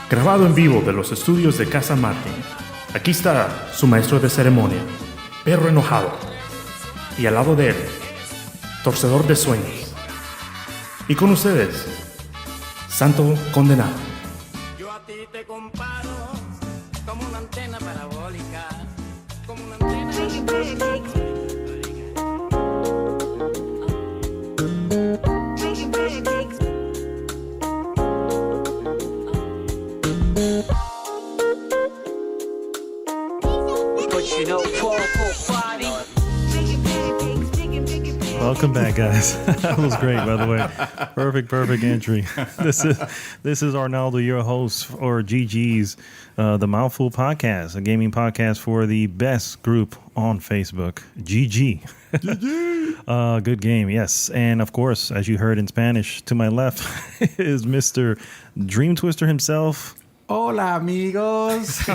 Grabado en vivo de los estudios de Casa Martin. Aquí está su maestro de ceremonia, perro enojado. Y al lado de él, torcedor de sueños. Y con ustedes, santo condenado. Yo a ti te comparo como una antena parabólica, como una antena parabólica. Welcome back, guys. That was great, by the way. Perfect entry. This is Arnaldo, your host, or GG's, the Mouthful podcast, a gaming podcast for the best group on Facebook, GG. Good game, yes. And of course, as you heard in Spanish, to my left is Mr. Dream Twister himself. Hola, amigos.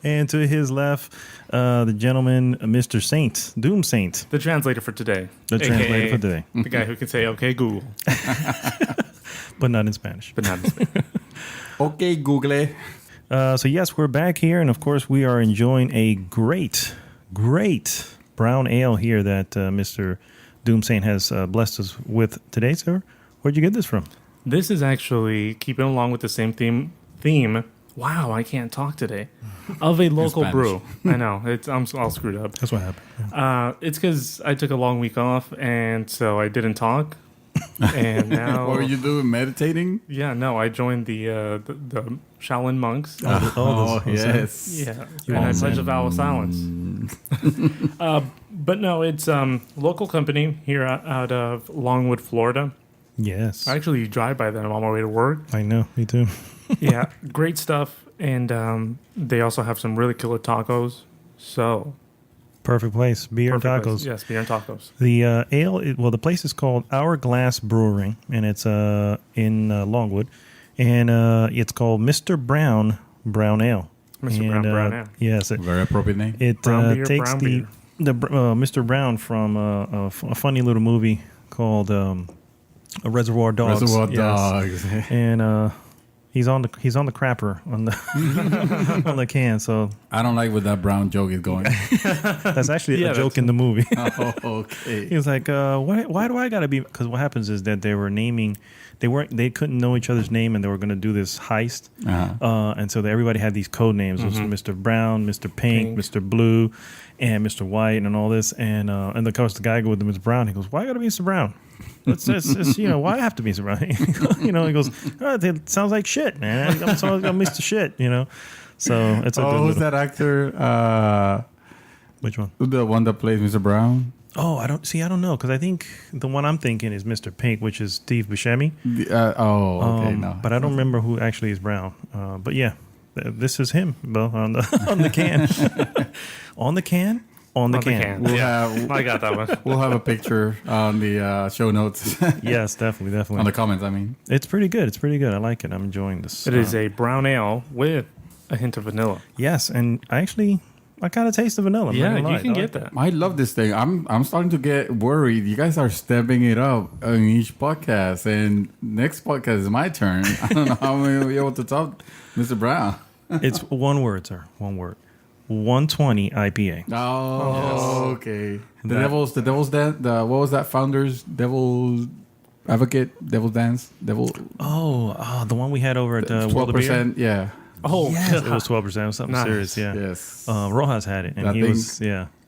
And to his left, the gentleman, Mr. Saint, Doom Saint. The translator for today. The translator for today. The guy who can say, okay, Google. But not in Spanish. Okay, Google. So yes, we're back here. And of course, we are enjoying a great brown ale here that Mr. Doom Saint has blessed us with today, sir. Where'd you get this from? This is actually keeping along with the same theme. Wow, I can't talk today. Of a local brew. I know. I'm all screwed up. That's what happened. It's because I took a long week off, and so I didn't talk. And now... What were you doing, meditating? Yeah, no, I joined the Shaolin monks. Yes. Yeah, and I pledged a vow of silence. But no, it's local company here out of Longwood, Florida. Yes. I actually drive by them on my way to work. I know, me too. Yeah, great stuff. And they also have some really killer tacos. So, Perfect place. Beer and perfect tacos. place. Yes, beer and tacos. The ale, the place is called Hourglass Brewing, and it's in Longwood. And it's called Mr. Brown Ale. Mr. Brown Ale. Yes. Very appropriate name. It Brown beer, takes brown the beer. Mr. Brown from a funny little movie called a Reservoir Dogs. Reservoir Yes. Dogs. And he's on the crapper on the on the can. So I don't like where that brown joke is going. that's actually Yeah, a joke that's- in the movie. Oh, okay. He was like, why do I gotta be? Because what happens is that they were naming. They couldn't know each other's name, and they were going to do this heist. And so everybody had these code names. It was Mr. Brown, Mr. Pink, Mr. Blue, and Mr. White, and all this. And of course, the guy go with Mr. Brown. He goes, "Why gotta be Mr. Brown? It's why I have to be Mr. Brown?" He goes, "It sounds like shit, man. I'm Mr. Shit." So it's a good Who's little, that actor? Which one? The one that plays Mr. Brown? Oh, I don't know, because I think the one I'm thinking is Mr. Pink, which is Steve Buscemi. Okay, no. But I don't remember who actually is Brown. But yeah, this is him, Bill, on the can. On the can? On the can. We'll have, I got that one. we'll have a picture on the show notes. Yes, definitely. On the comments, I mean. It's pretty good. I like it. I'm enjoying this. It is a brown ale with a hint of vanilla. Yes, and I kind of taste the vanilla. I'm not Yeah, gonna lie. you can get that. I love this thing. I'm starting to get worried. You guys are stepping it up on each podcast, and next podcast is my turn. I don't know how I'm going to be able to talk Mr. Brown. It's one word, sir. One word. 120 IPA. Oh, okay. The Devil's Dance. What was that? Founders Devil's Advocate, Devil's Dance, Devil. Oh, the one we had over at World of Beer. 12%. Yeah. Oh, Yes, it was 12%. It was something Nice. serious. Yeah. Yes. Rojas had it, and That he thing- was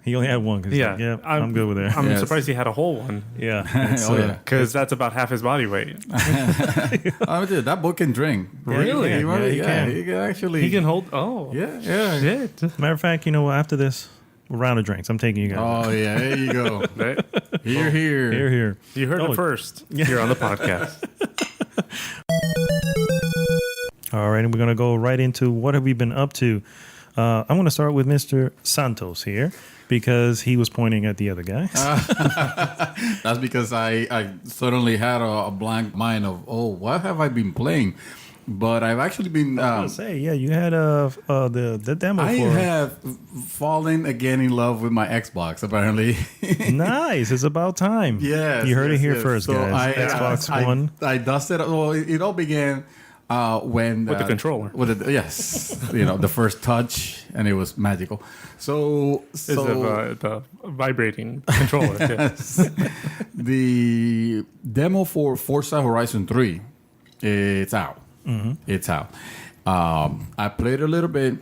He only had one. Cause yeah. like, I'm good with it. I'm Yes. surprised he had a whole one. Yeah. Oh, yeah. Because that's about half his body weight. Oh, dude, that book can drink. Really? He Yeah, can. he He can actually. He can hold... Oh. Yeah. Shit. Matter of fact, after this round of drinks, I'm taking you guys. Oh, yeah. There you go. Right? Here. Here. You heard Oh. it first here on the podcast. All right, and we're going to go right into what have we been up to. I'm going to start with Mr. Santos here because he was pointing at the other guys. That's because I suddenly had a blank mind of, what have I been playing? But I've actually been... I was going to say, yeah, you had the demo I for... have fallen again in love with my Xbox, apparently. Nice. It's about time. Yes. You heard it here yes. first, So guys. Xbox One. I dusted... Well, it all began when With the controller. With the, yes, the first touch, and it was magical. So the vibrating controller. yes. The demo for Forza Horizon 3, it's out. Mm-hmm. It's out. I played a little bit,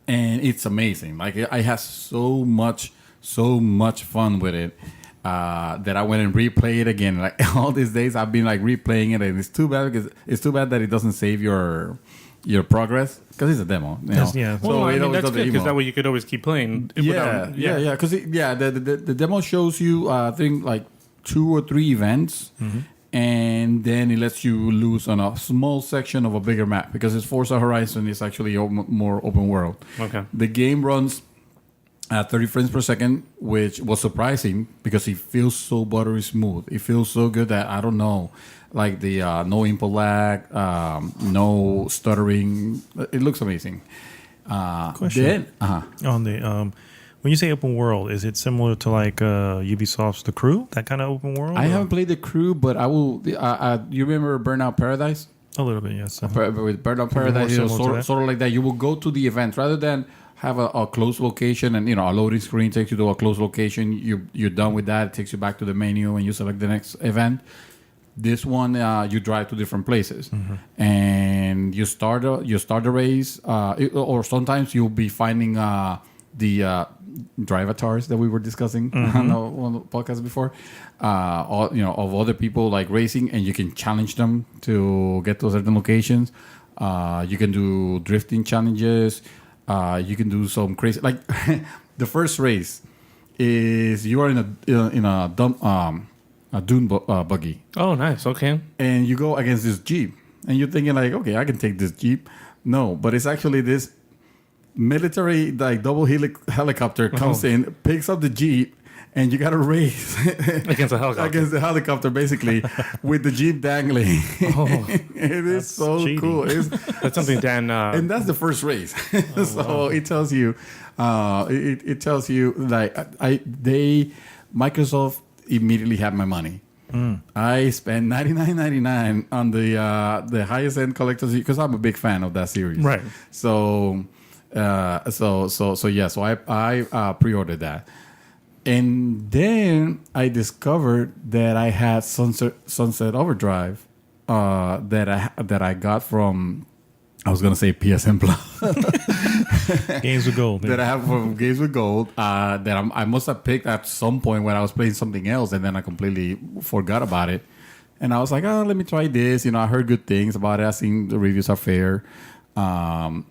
and it's amazing. Like I had so much fun with it. That I went and replayed it again. Like all these days, I've been like replaying it, and it's too bad that it doesn't save your progress because it's a demo. Yeah. Well, I mean, that's good because that way you could always keep playing. Yeah. Because the demo shows you I think like 2 or 3 events, and then it lets you loose on a small section of a bigger map because it's Forza Horizon. It's actually more open world. Okay. The game runs at 30 frames per second, which was surprising because it feels so buttery smooth. It feels so good that I don't know, like the no input lag, no stuttering. It looks amazing. Question on the when you say open world, is it similar to like Ubisoft's The Crew, that kind of open world? I haven't played The Crew, but I will. You remember Burnout Paradise? A little bit, yes. With Burnout Paradise, sort of like that. You will go to the event rather than have a closed location, and a loading screen takes you to a closed location. You're done with that. It takes you back to the menu, and you select the next event. This one, you drive to different places, and you start the race, or sometimes you'll be finding the drive avatars that we were discussing on the podcast before, of other people like racing, and you can challenge them to get to certain locations. You can do drifting challenges. You can do some crazy, like the first race is you are in a dune buggy. Oh, nice. Okay. And you go against this Jeep, and you're thinking like, okay, I can take this Jeep. No, but it's actually this military like double helicopter comes in, picks up the Jeep, and you got to race against a helicopter. Against the helicopter, basically, with the Jeep dangling. Oh, it is so cheating. cool. That's something Dan. And that's the first race. So it tells you, it tells you like Microsoft immediately had my money. I spent $99.99 on the highest end collector's because I'm a big fan of that series. Right. So I pre-ordered that. And then I discovered that I had Sunset Overdrive that I got from, I was gonna say PSN Plus. Games with Gold. That I have from Games with Gold. That I must have picked at some point when I was playing something else, and then I completely forgot about it. And I was like, oh, let me try this. I heard good things about it. I seen the reviews are fair. And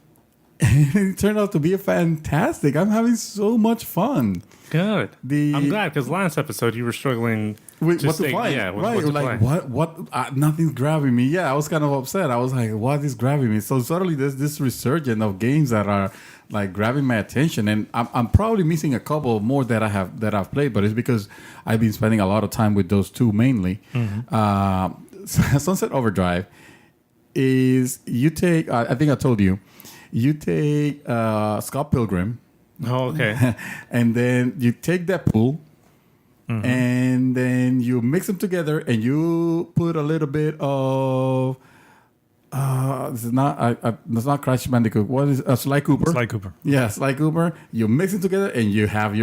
it turned out to be fantastic. I'm having so much fun. Good. I'm glad because last episode you were struggling with what to find. Yeah, right. What to like play. what? Nothing's grabbing me. Yeah, I was kind of upset. I was like, what is grabbing me? So suddenly there's this resurgence of games that are like grabbing my attention, and I'm probably missing a couple more that I've played, but it's because I've been spending a lot of time with those two mainly. Sunset Overdrive is you take. I think I told you. You take Scott Pilgrim. Oh, okay. And then you take that pool, and then you mix them together, and you put a little bit of. It's not Crash Bandicoot. What is Sly Cooper? Sly Cooper. Yeah, Sly Cooper. You mix it together, and you have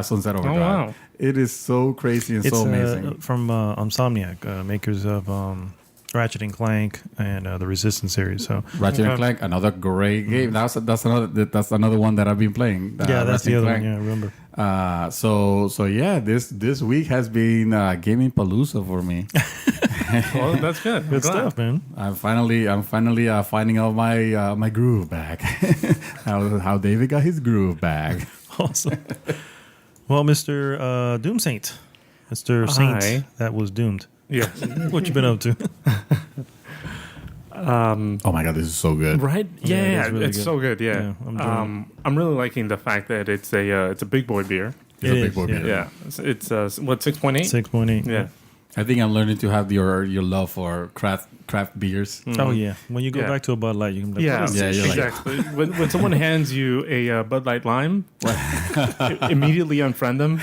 Sunset Overdrive. Oh, wow. It is so crazy and so amazing. From Insomniac, makers of Ratchet and Clank and the Resistance series. So Ratchet and Clank, another great game. That's another one that I've been playing. That's the other Clank. one. Yeah, I remember. So yeah, this week has been gaming palooza for me. Well, that's good. Good stuff, man. I'm finally finding out my groove back. how David got his groove back. Awesome. Well, Mr. Doom Saint, Mr. Saint that was doomed. Yeah. What you been up to? Oh my god, this is so good. Right? Yeah, it is really it's good. so good. Yeah, I'm really liking the fact that it's a big boy beer. It's a big boy beer. Yeah, it's what 6.8. 6.8. Yeah. I think I'm learning to have your love for craft beers. Oh yeah, when you go Yeah. back to a Bud Light, you can be like, Yeah, what is Yeah, this? you're like- exactly. when someone hands you a Bud Light Lime, immediately unfriend them.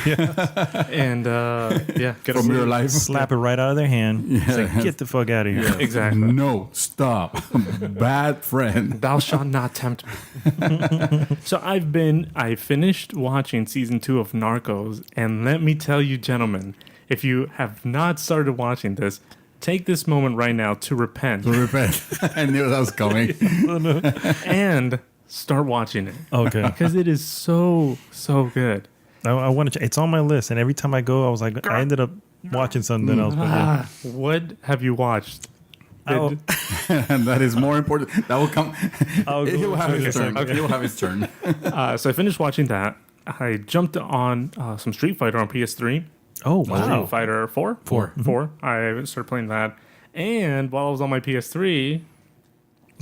And get From a- your life. Slap it right out of their hand. Say, get the fuck out of here. Exactly. No, stop. Bad friend. Thou shalt not tempt me. So I finished watching season 2 of Narcos, and let me tell you, gentlemen, if you have not started watching this, take this moment right now to repent Repent. I knew that was coming. and start watching it Okay. because it is so good. I want to. It's on my list, and every time I go, I ended up watching something else. But yeah. What have you watched? I'll- And that is more important. That will come. I'll go He will have into his it in a turn. second. He will have his turn. So I finished watching that. I jumped on some Street Fighter on PS3. Oh Street wow! Fighter 4? 4. I started playing that. And while I was on my PS3,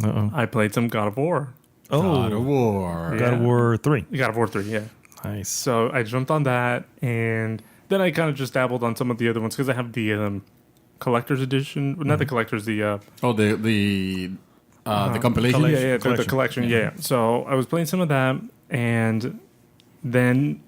Uh-oh. I played some God of War. God of Oh, War. God of War 3. God of War 3, yeah. Nice. So I jumped on that, and then I kind of just dabbled on some of the other ones because I have the collector's edition. Not the collector's, the... Oh, the compilation. the Collection. collection, yeah. So I was playing some of that, and then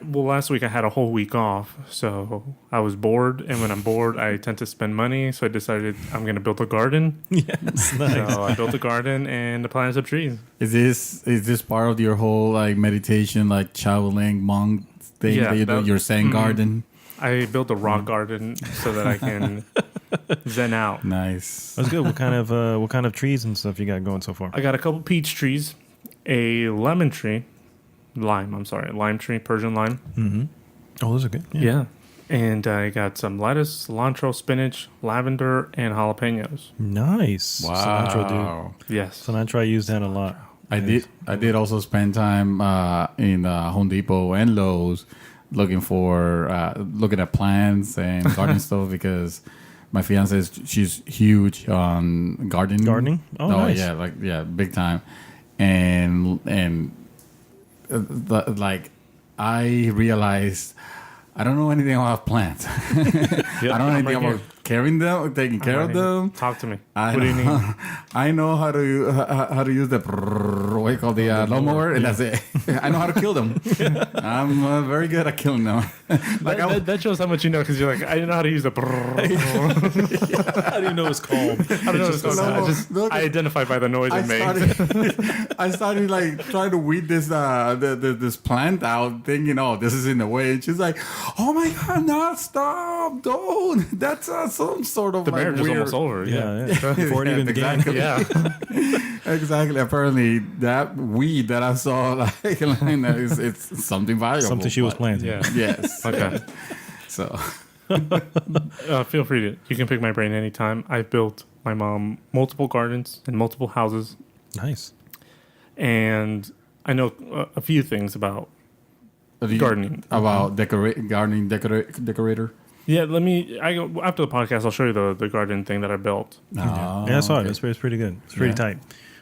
last week I had a whole week off, so I was bored, and when I'm bored, I tend to spend money, so I decided I'm going to build a garden. Yes, nice. So I built a garden and planted some trees. Is this part of your whole like meditation, like Shaolin monk thing Yeah, that you do? that- Your Zen garden. I built a rock garden so that I can zen out. Nice. That's good. What kind of trees and stuff you got going so far? I got a couple peach trees, a lime tree, Persian lime. Mm-hmm. Oh, those are good. Yeah. And I got some lettuce, cilantro, spinach, lavender, and jalapenos. Nice. Cilantro, dude. Yes. Cilantro, I use that a lot. I did also spend time in Home Depot and Lowe's looking at plants and garden stuff because my fiance she's huge on gardening. Oh, nice. yeah, big time. And like I realized I don't know anything about plants. I don't know anything about carrying them, taking care of them. Talk to me. I What do you know- need? I know how to use the what do you call the lawnmower, and that's it. I know how to kill them. I'm very good at killing them. That shows how much you know because you're like, I don't know how to use the. I didn't know it's called. I don't know what it's called. Look, I identify by the noise it makes. I started like trying to weed this plant out, thinking, oh, this is in the way. And she's like, oh my god, no, stop, don't. That's some sort of The like marriage is weird. almost over. Yeah. Before it even began. exactly. Yeah. Exactly. Apparently, that weed that I saw, like, it's something valuable. Something she was but- planting. Yeah. Yes. Okay. So, Feel free to. You can pick my brain anytime. I've built my mom multiple gardens and multiple houses, Nice. and I know a few things about gardening. about gardening decorator. Yeah, after the podcast, I'll show you the garden thing that I built. Oh, Yeah, I saw it. okay. It's pretty good. It's pretty Yeah. tight.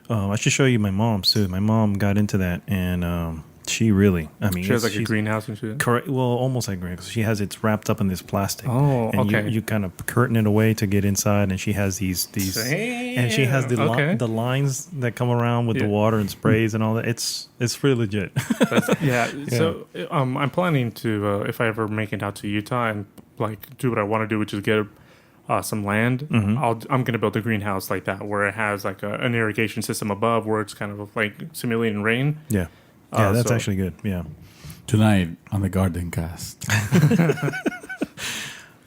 I should show you my mom's too. My mom got into that, and she really. I mean, She has like a she's- greenhouse and shit. Correct. Well, almost like green because she has it's wrapped up in this plastic. Oh, and okay. You kind of curtain it away to get inside, and she has these, and she has okay. the lines that come around with Yeah. the water and sprays and all that. It's pretty legit. Yeah. So I'm planning to if I ever make it out to Utah and like do what I want to do, which is get some land. I'm gonna build a greenhouse like that where it has like an irrigation system above where it's kind of like simulating rain. Yeah, yeah, that's so- actually good. Yeah, Tonight on the Garden Cast.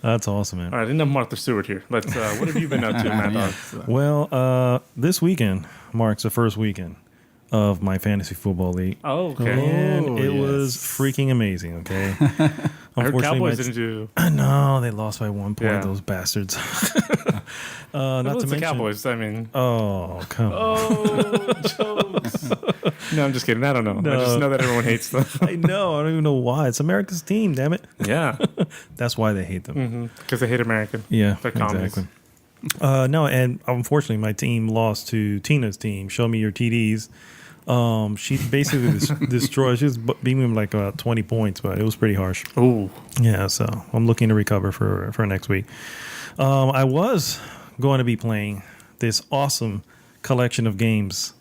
that's awesome, man. All right, enough Martha Stewart here. Let's. What have you been up to, Mad Dog? Well, this weekend marks the first weekend of my fantasy football league. Oh, okay. And it yes. was freaking amazing, okay? I heard Cowboys my- didn't do. No, they lost by 1 point, Yeah. those bastards. Well, Not to it's the mention... Cowboys. I mean. Oh, come on. Oh, jokes. No, I'm just kidding. I don't know. I No. just know that everyone hates them. I know. I don't even know why. It's America's team, damn it. Yeah, That's why they hate them. because they hate America. Yeah, They're commies. exactly. No, and unfortunately, my team lost to Tina's team. Show me your TDs. She basically destroyed. She was beating him like 20 points, but it was pretty harsh. Oh, Yeah, so I'm looking to recover for next week. I was going to be playing this awesome collection of games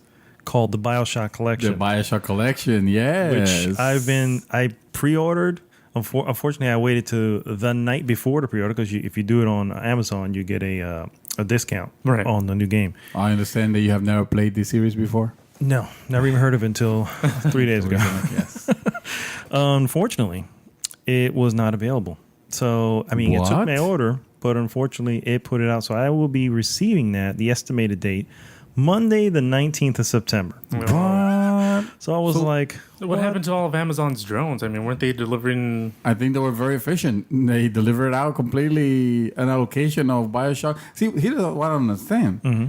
called the BioShock Collection. The BioShock Collection, yes. Which I pre-ordered. Unfortunately, I waited to the night before to pre-order because if you do it on Amazon, you get a discount on the new game. I understand that you have never played this series before. No, never even heard of it until 3 days ago. Yes. Unfortunately, it was not available. So, I mean, It took my order, but unfortunately, it put it out. So I will be receiving the estimated date, Monday, the 19th of September. What? So I was like... What happened to all of Amazon's drones? I mean, weren't they delivering... I think they were very efficient. They delivered out completely an allocation of BioShock. See, here's what I don't understand. Mm-hmm.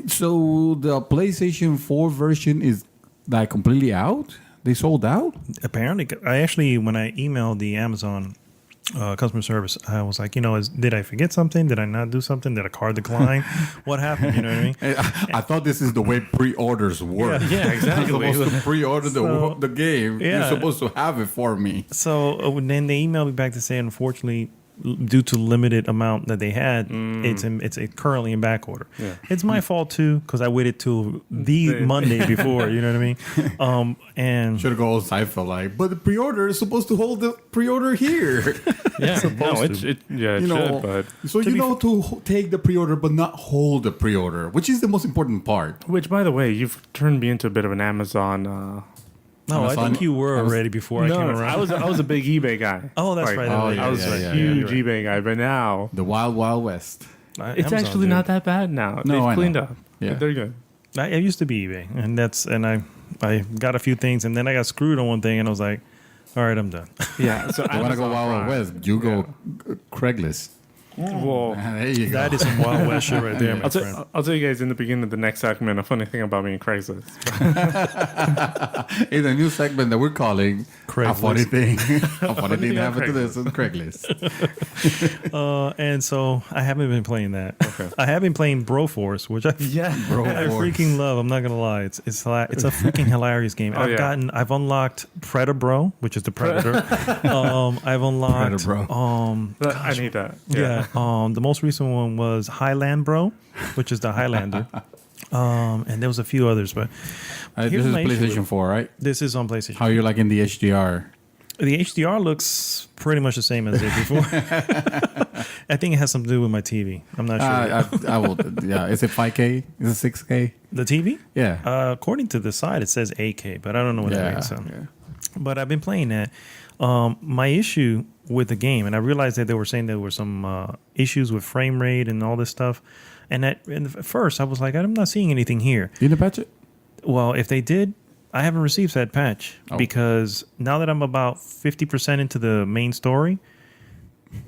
So the PlayStation 4 version is like completely out? They sold out? Apparently, when I emailed the Amazon customer service, I was like, did I forget something? Did I not do something? Did a card decline? What happened? You know what I mean? I thought this is the way pre-orders work. Yeah, exactly. You're supposed to pre-order the game. Yeah. You're supposed to have it for me. So then they emailed me back to say, unfortunately, due to limited amount that they had, it's currently in back order. Yeah. It's my fault too because I waited till the Monday before. You know what I mean? And Should have gone Seinfeld like, but the pre-order is supposed to hold the pre-order here. Yeah, supposed to. it you should, but... So to take the pre-order but not hold the pre-order, which is the most important part. Which, by the way, you've turned me into a bit of an Amazon... no, I think you were already before I came around. I was a big eBay guy. Oh, that's right. I was a huge eBay guy, but now The Wild Wild West. it's Amazon, actually dude. not that bad now. No, They've I cleaned know. up. Yeah. They're good. I used to be eBay, and I got a few things, and then I got screwed on one thing, and I was like, all right, I'm done. Yeah. So You want to go Wild Wild West? You go Craigslist. Well, There you go. That is some Wild West shit right there, my friend. I'll tell you guys in the beginning of the next segment a funny thing about me and Craigslist. It's a new segment that we're calling Craigslist. A Funny Thing. A Funny Thing happened to this on Craigslist. And so I haven't been playing that. Okay. I have been playing Broforce, which I freaking love. I'm not gonna lie, it's a freaking hilarious game. Oh, yeah. I've unlocked Predator Bro, which is the Predator. I've unlocked Predator Bro. I need that. Yeah. The most recent one was Highland Bro, which is the Highlander. And there was a few others, but This here's is my issue PlayStation with- 4, right? This is on PlayStation. How you like in the HDR? The HDR looks pretty much the same as it did before. I think it has something to do with my TV. I'm not sure. I will. Yeah, is it 5K? Is it 6K? The TV? Yeah. According to the side, it says 8K, but I don't know what that means. So. Yeah. But I've been playing that. My issue with the game, and I realized that they were saying there were some issues with frame rate and all this stuff. And at first, I was like, I'm not seeing anything here. You didn't patch it? Well, if they did, I haven't received that patch because now that I'm about 50% into the main story,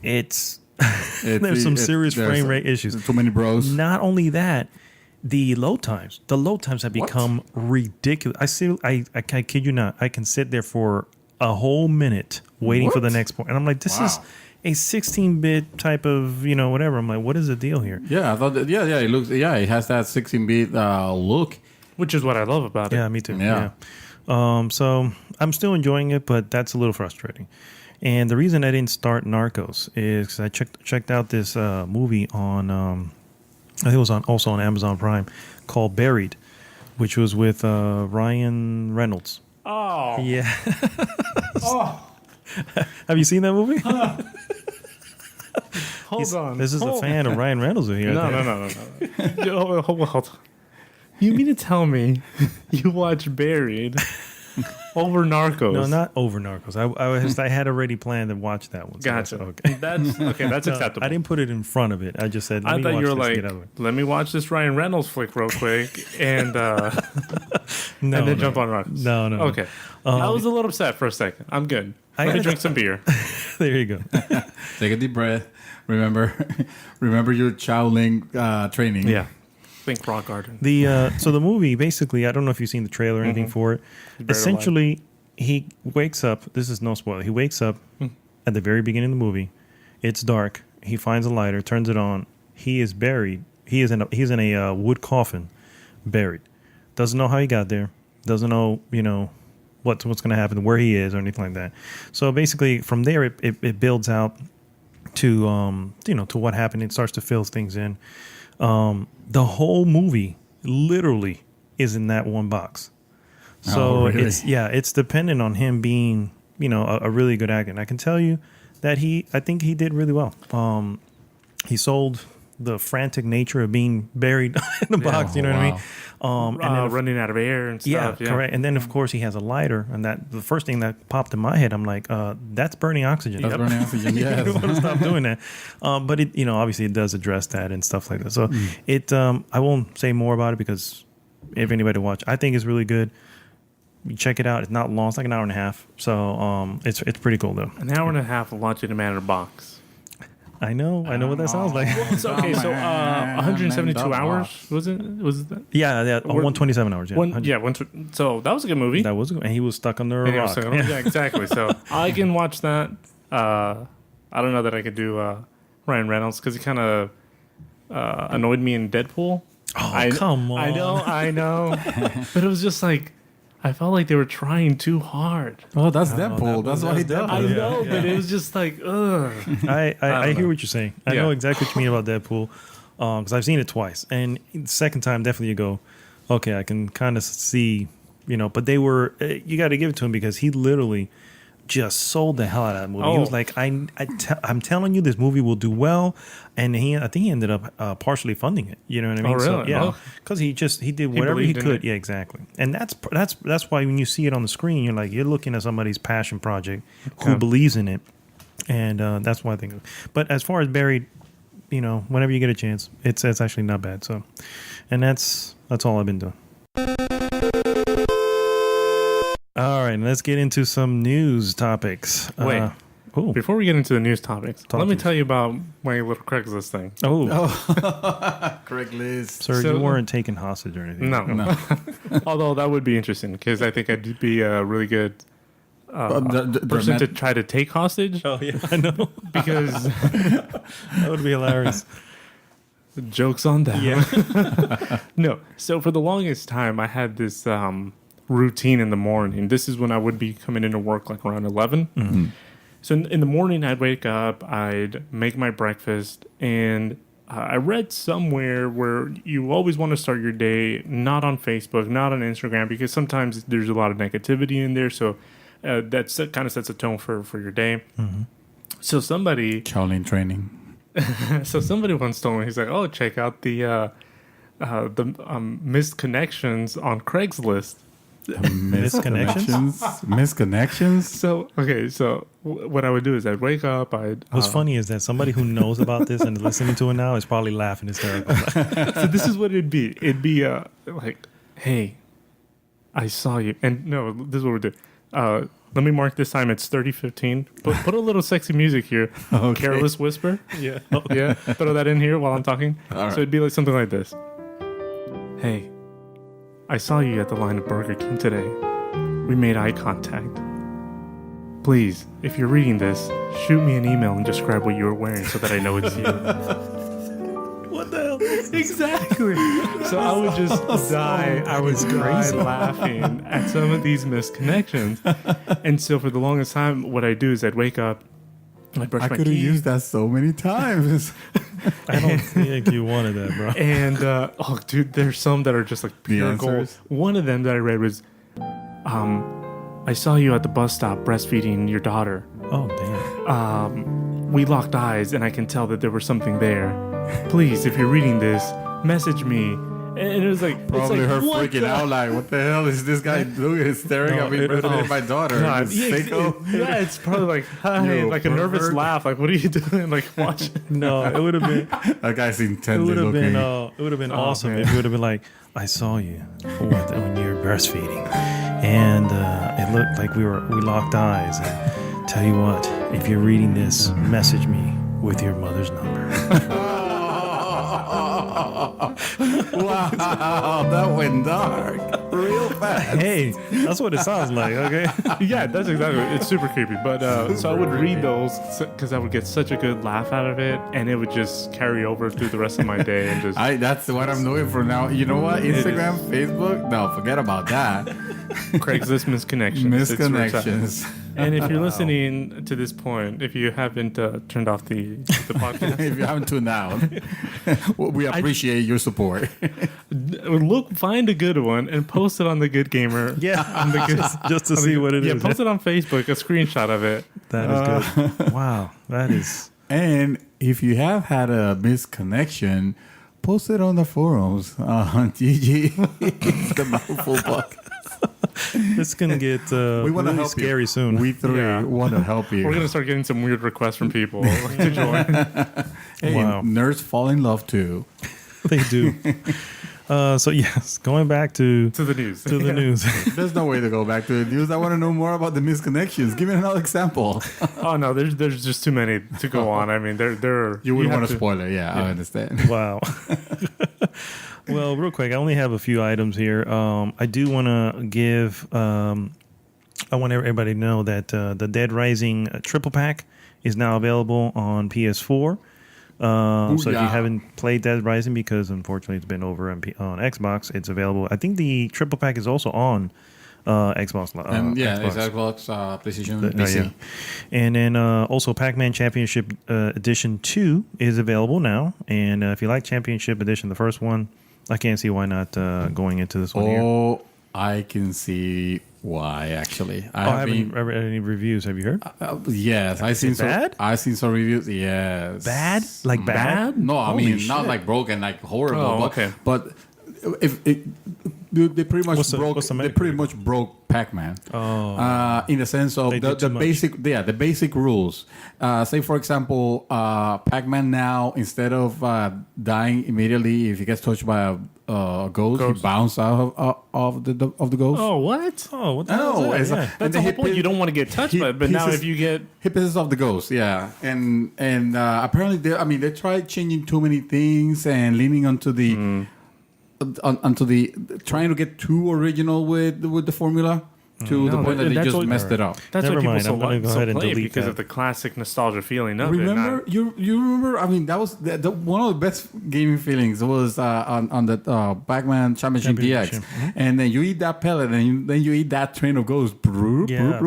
there's some serious frame rate issues. Too many bros. Not only that, the load times have become ridiculous. I kid you not. I can sit there for a whole minute waiting for the next point, and I'm like, this is a 16-bit type of whatever. I'm like, what is the deal here? Yeah, I thought that. Yeah, it looks. Yeah, it has that 16-bit look. Which is what I love about it. Yeah, me too. Yeah. So I'm still enjoying it, but that's a little frustrating. And the reason I didn't start Narcos is because I checked out this movie on, I think it was also on Amazon Prime, called Buried, which was with Ryan Reynolds. Oh. Yeah. Have you seen that movie? Hold on. This is a fan of Ryan Reynolds here. No. Hold on. You mean to tell me you watched Buried over Narcos? No, not over Narcos. I had already planned to watch that one. So Gotcha. that's okay. That's No, acceptable. I didn't put it in front of it. I just said, I thought you were like, let me watch this Ryan Reynolds flick real quick and then jump on Narcos. No. Okay. I was a little upset for a second. I'm good. Let me drink some beer. There you go. Take a deep breath. Remember your Shaolin training. Yeah. Think Rock Garden. So the movie, basically, I don't know if you've seen the trailer or anything for it. Essentially, he wakes up. This is no spoiler. He wakes up at the very beginning of the movie. It's dark. He finds a lighter, turns it on. He is buried. He's in a wood coffin, buried. Doesn't know how he got there. doesn't know, what's going to happen, where he is, or anything like that. So basically, from there, it builds out to to what happened. It starts to fill things in. The whole movie literally is in that one box. So really? it's dependent on him being a really good actor. And I can tell you that I think he did really well. He sold the frantic nature of being buried in the box. You know what I mean? And then running out of air and stuff. Yeah, correct. And then of course he has a lighter, and the first thing that popped in my head, I'm like, that's burning oxygen. That's burning oxygen. Yes. You want to stop doing that. But it, obviously it does address that and stuff like that. So I won't say more about it because if anybody watch, I think it's really good. You check it out. It's not long. It's like an hour and a half. So it's pretty cool though. An hour and a half of watching a man in a box. I know what that sounds like. So 172 hours was it? Was it that? Yeah, 127 hours. Yeah, so that was a good movie. That was good, and he was stuck under a rock. Yeah, exactly. So I can watch that. I don't know that I could do Ryan Reynolds because he kind of annoyed me in Deadpool. Oh, come on! I know, but it was just like. I felt like they were trying too hard. Oh, that's Deadpool. That's why he did. I know, but it was just like, ugh. I hear what you're saying. I know exactly what you mean about Deadpool because I've seen it twice. And the second time, definitely you go, okay, I can kind of see, but they were, you got to give it to him because he literally just sold the hell out of that movie. He was like, I'm telling you, this movie will do well. And I think he ended up partially funding it. You know what I mean? Oh, really? So, yeah, because he did whatever he could. Yeah, exactly. And that's why when you see it on the screen, you're looking at somebody's passion project who believes in it, and that's why I think. But as far as Buried, whenever you get a chance, it's actually not bad. So, and that's all I've been doing. All right, let's get into some news topics. Wait. Before we get into the news topics, let me tell you about my little Craigslist thing. Craigslist. Sir, you weren't taken hostage or anything. No. Although that would be interesting because I think I'd be a really good person to try to take hostage. Oh, yeah, I know. Because that would be hilarious. Joke's on them. Yeah. No. So for the longest time, I had this routine in the morning. This is when I would be coming into work like around 11. Mm-hmm. So in the morning, I'd wake up, I'd make my breakfast, and I read somewhere where you always want to start your day not on Facebook, not on Instagram, because sometimes there's a lot of negativity in there. So that kind of sets a tone for your day. Mm-hmm. So somebody... Shaolin training. So somebody once told me, he's like, oh, check out the missed connections on Craigslist. Misconnections. So what I would do is I'd wake up. What's funny is that somebody who knows about this and listening to it now is probably laughing hysterical. So this is what it'd be. It'd be like, hey, I saw you, and no, this is what we do. Let me mark this time. It's 30:15. Put a little sexy music here. Okay. Careless whisper. Yeah. Yeah. Throw that in here while I'm talking. All right. So it'd be like something like this. Hey. I saw you at the line of Burger King today. We made eye contact. Please, if you're reading this, shoot me an email and describe what you were wearing so that I know it's you. What the hell? Exactly. So I would just die. I would die laughing at some of these misconnections. And so for the longest time, what I do is I'd wake up, I'd brush my teeth. I could have used that so many times. I don't think you wanted that, bro. And dude, there's some that are just like pure gold. One of them that I read was, I saw you at the bus stop breastfeeding your daughter. Oh, damn. We locked eyes, and I can tell that there was something there. Please, if you're reading this, message me. And it was like probably it's like, her freaking out like, what the hell is this guy doing? He's staring at me breastfeeding my daughter. God, it's probably like, hi, like a nervous laugh. Like, what are you doing? Like, watch. No, it would have been. That guy's intently looking. It would have been awesome if it would have been like, I saw you when you were breastfeeding, and it looked like we locked eyes. And tell you what, if you're reading this, message me with your mother's number. Wow, that went dark real fast. Hey, that's what it sounds like. Okay. Yeah, that's exactly it. It's super creepy. But so I would read those because I would get such a good laugh out of it, and it would just carry over through the rest of my day. And just That's what I'm doing for now. You know what? Instagram, Facebook? No, forget about that. Craigslist misconnections. Misconnections. And if you're listening to this point, if you haven't turned off the podcast, If you haven't tuned out, we appreciate your support. find a good one and post it on the Good Gamer. Yeah. On the good, Just to see what it is. Yeah, post it on Facebook, a screenshot of it. That is good. Wow. That is. And if you have had a misconnection, post it on the forums on GG. The Mouthful podcast. It's going to get We want to really help scary you. soon. We three Yeah. want to help you. We're gonna start getting some weird requests from people to join. Hey, Wow. nerds fall in love too. They do. So, yes, going back to To the news. the news. There's no way to go back to the news. I want to know more about the misconnections. Give me another example. Oh no, there's just too many to go on. I mean, they're You wouldn't have want to spoil it. Yeah, I understand. Wow. Well, real quick, I only have a few items here. I do want to give. I want everybody to know that the Dead Rising triple pack is now available on PS4. So if you Booyah. haven't played Dead Rising, because unfortunately it's been over on Xbox, it's available. I think the triple pack is also on Xbox. It's Xbox. Xbox, PlayStation, Oh, PC. yeah. And then also Pac-Man Championship Edition 2 is available now. And if you like Championship Edition, the first one, I can't see why not going into this one here. Oh, I can see why. Actually, I haven't read any reviews. Have you heard? Yes, I've seen some. bad? I've seen some reviews. Yes, Bad? Like bad? No, I Holy mean shit. not like broken, like horrible. Oh, but, okay. But if it, they pretty much What's the broke. They Metacritic? pretty much broke Pac-Man. Oh. In the sense of They the did too much. the basic rules. Say for example, Pac-Man now, instead of dying immediately if he gets touched by a ghost, he bounces out of the ghost. Oh, what? Oh, what the No, hell is it's that? like- Yeah. That's the whole point. You don't want to get touched by it. But now if you get... He pisses off the ghost, yeah, and apparently they tried changing too many things and leaning onto the onto the trying to get too original with the formula to the No, point that they that's just what- messed it up. That's Never why people mind, so, I'm gonna go so ahead and play it delete because that. of the classic nostalgia feeling of Remember, it. you remember? I mean, that was the one of the best gaming feelings was on the Pac-Man Championship DX, Championship. and then you eat that pellet, and then you eat that train of ghosts. Yeah.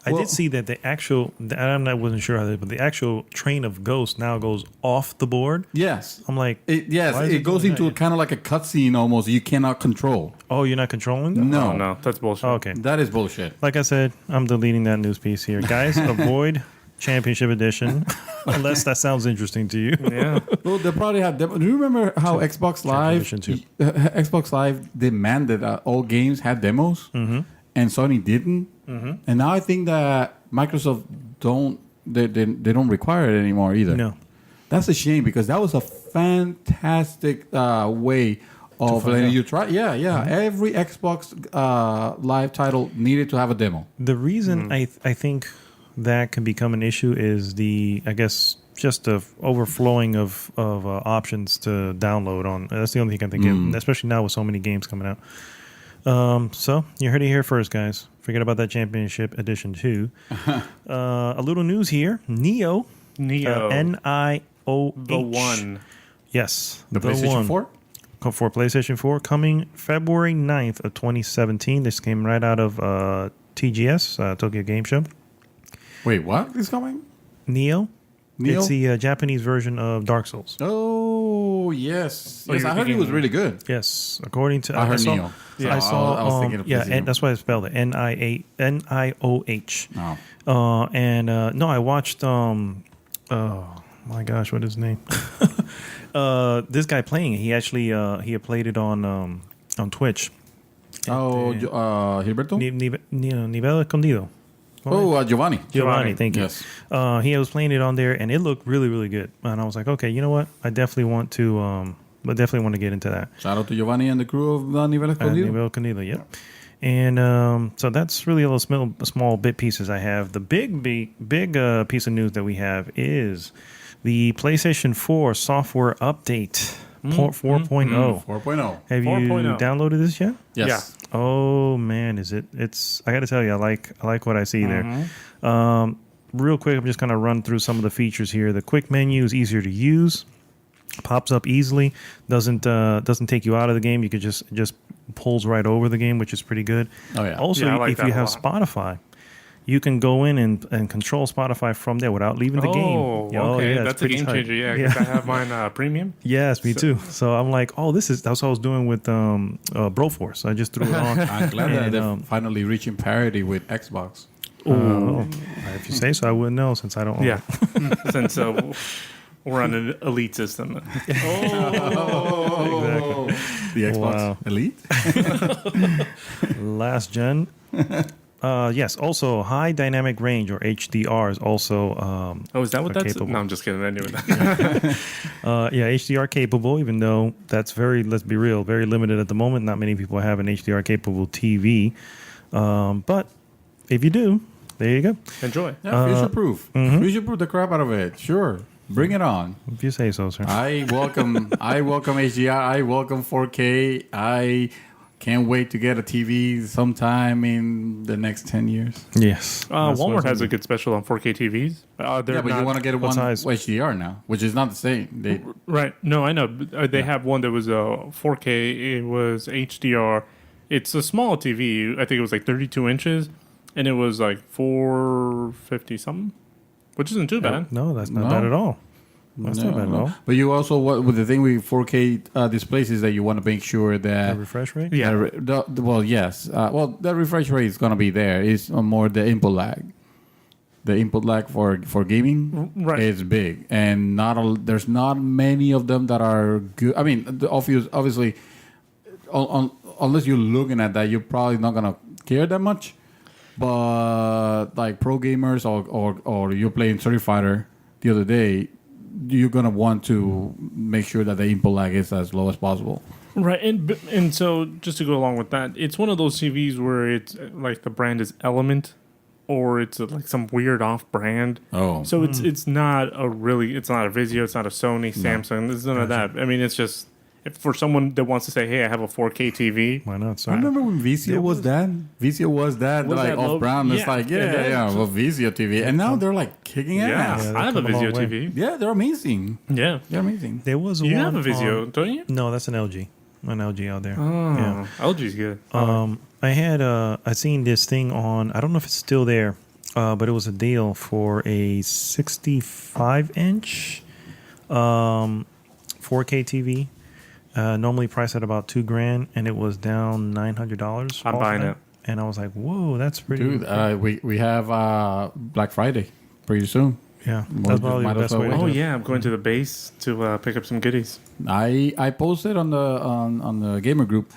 I Well- did see that the actual, I wasn't sure how they, but the actual train of ghosts now goes off the board. Yes. I'm like, Yes, why is it goes doing into that? kind of like a cutscene almost. You cannot control. Oh, you're not controlling them? No, Oh, no, that's bullshit. Oh, okay. that is bullshit. Like I said, I'm deleting that news piece here. Guys, avoid Championship Edition, unless that sounds interesting to you. Yeah. Well, they probably have. Do you remember how Xbox Live, Edition too. Xbox Live demanded that all games had demos, and Sony didn't? And now I think that Microsoft don't require it anymore either. No. That's a shame because that was a fantastic way of find letting out. you try. Yeah. Every Xbox Live title needed to have a demo. The reason I think that can become an issue is just the overflowing of options to download on. That's the only thing I can think of, especially now with so many games coming out. So you heard it here first, guys. Forget about that Championship Edition 2. A little news here. Neo. N-I-O-H. The one. Yes. The PlayStation 4? For PlayStation 4, coming February 9th of 2017. This came right out of TGS, Tokyo Game Show. Wait, what is coming? Neo. Neo? It's the Japanese version of Dark Souls. Oh, yes. Oh, Yes, you're I heard it thinking- was really good. Yes, according to I heard saw, Neo. I saw. I was thinking of yeah, PlayStation. and that's why I spelled it Nioh. Oh. No, I watched. Oh my gosh, what is his name? This guy playing it. He actually he had played it on Twitch. Gilberto? Nivel Escondido. Giovanni. Giovanni, thank you. Yes. He was playing it on there, and it looked really, really good. And I was like, okay, you know what? I definitely want to get into that. Shout out to Giovanni and the crew of Nivel Escondido. Nivel Escondido, yep. And so that's really all the small bit pieces I have. The big piece of news that we have is the PlayStation 4 software update, port 4.0. 4.0. Have you 4.0. downloaded this yet? Yes. Yeah. Oh man, it's I got to tell you, I like what I see there. Real quick, I'm just going to run through some of the features here. The quick menu is easier to use, pops up easily, doesn't take you out of the game. You could just pulls right over the game, which is pretty good. Oh yeah. Also, Yeah, I like if that you a have lot. Spotify, you can go in and control Spotify from there without leaving the game. Oh, Yeah, okay. it's That's a pretty game tight. changer. Yeah, because I have mine premium. Yes, me too. So I'm like, that's what I was doing with Broforce. I just threw it on. I'm glad that And, they're finally reaching parity with Xbox. Oh, if you say so, I wouldn't know since I don't. Own Yeah. it. Since we're on an elite system. Oh, the Xbox Wow. Elite. Last gen. Yes. Also, high dynamic range or HDR is also. Oh, is that what that's? capable. No, I'm just kidding. I knew that. Yeah, HDR capable. Even though that's let's be real, very limited at the moment. Not many people have an HDR capable TV. But if you do, there you go. Enjoy. Yeah, future proof. Future proof the crap out of it. Sure. Bring it on. If you say so, sir. I welcome HDR. I welcome 4K. I can't wait to get a TV sometime in the next 10 years. Yes. That's what Walmart it's has a gonna good special on 4K TVs. They're Yeah, but not, you want to get what one size? HDR now, which is not the same. They right. No, I know. But, they have one that was 4K. It was HDR. It's a small TV. I think it was like 32 inches, and it was like 450 something, which isn't too bad. No, that's not No. bad at all. That's not bad at all. But you also with the thing with 4K displays is that you want to make sure The that refresh rate. Yeah. yes. The refresh rate is going to be there. It's more the input lag. The input lag for gaming Right. is big, and there's not many of them that are good. I mean, obviously, unless you're looking at that, you're probably not gonna care that much. But like pro gamers or you're playing Street Fighter the other day, you're gonna want to make sure that the input lag is as low as possible. Right, and so just to go along with that, it's one of those TVs where it's like the brand is Element, or it's like some weird off-brand. Oh, So it's not a Vizio, it's not a Sony, Samsung. There's none of that. I mean, it's just if for someone that wants to say, "Hey, I have a 4K TV." Why not, I sir? remember when Vizio was that. Vizio was that Was like that low? off brand. It's Yeah, like it is. well, Vizio TV, and now they're like kicking Yeah, ass. they've I have a come a long Vizio way. TV. Yeah, they're amazing. Yeah, They're amazing. There was you one. have a Vizio, don't you? No, that's an LG. An LG out there. Oh, Yeah. LG's good. I had I seen this thing on. I don't know if it's still there, but it was a deal for a 65-inch 4K TV. Normally priced at about $2,000, and it was down $900. I'm off buying that. it. And I was like, "Whoa, that's pretty." Dude, we have Black Friday pretty soon. yeah, Well, that's probably might the as best well way. wait. to Oh do it. yeah, I'm going to the base to pick up some goodies. I posted on the gamer group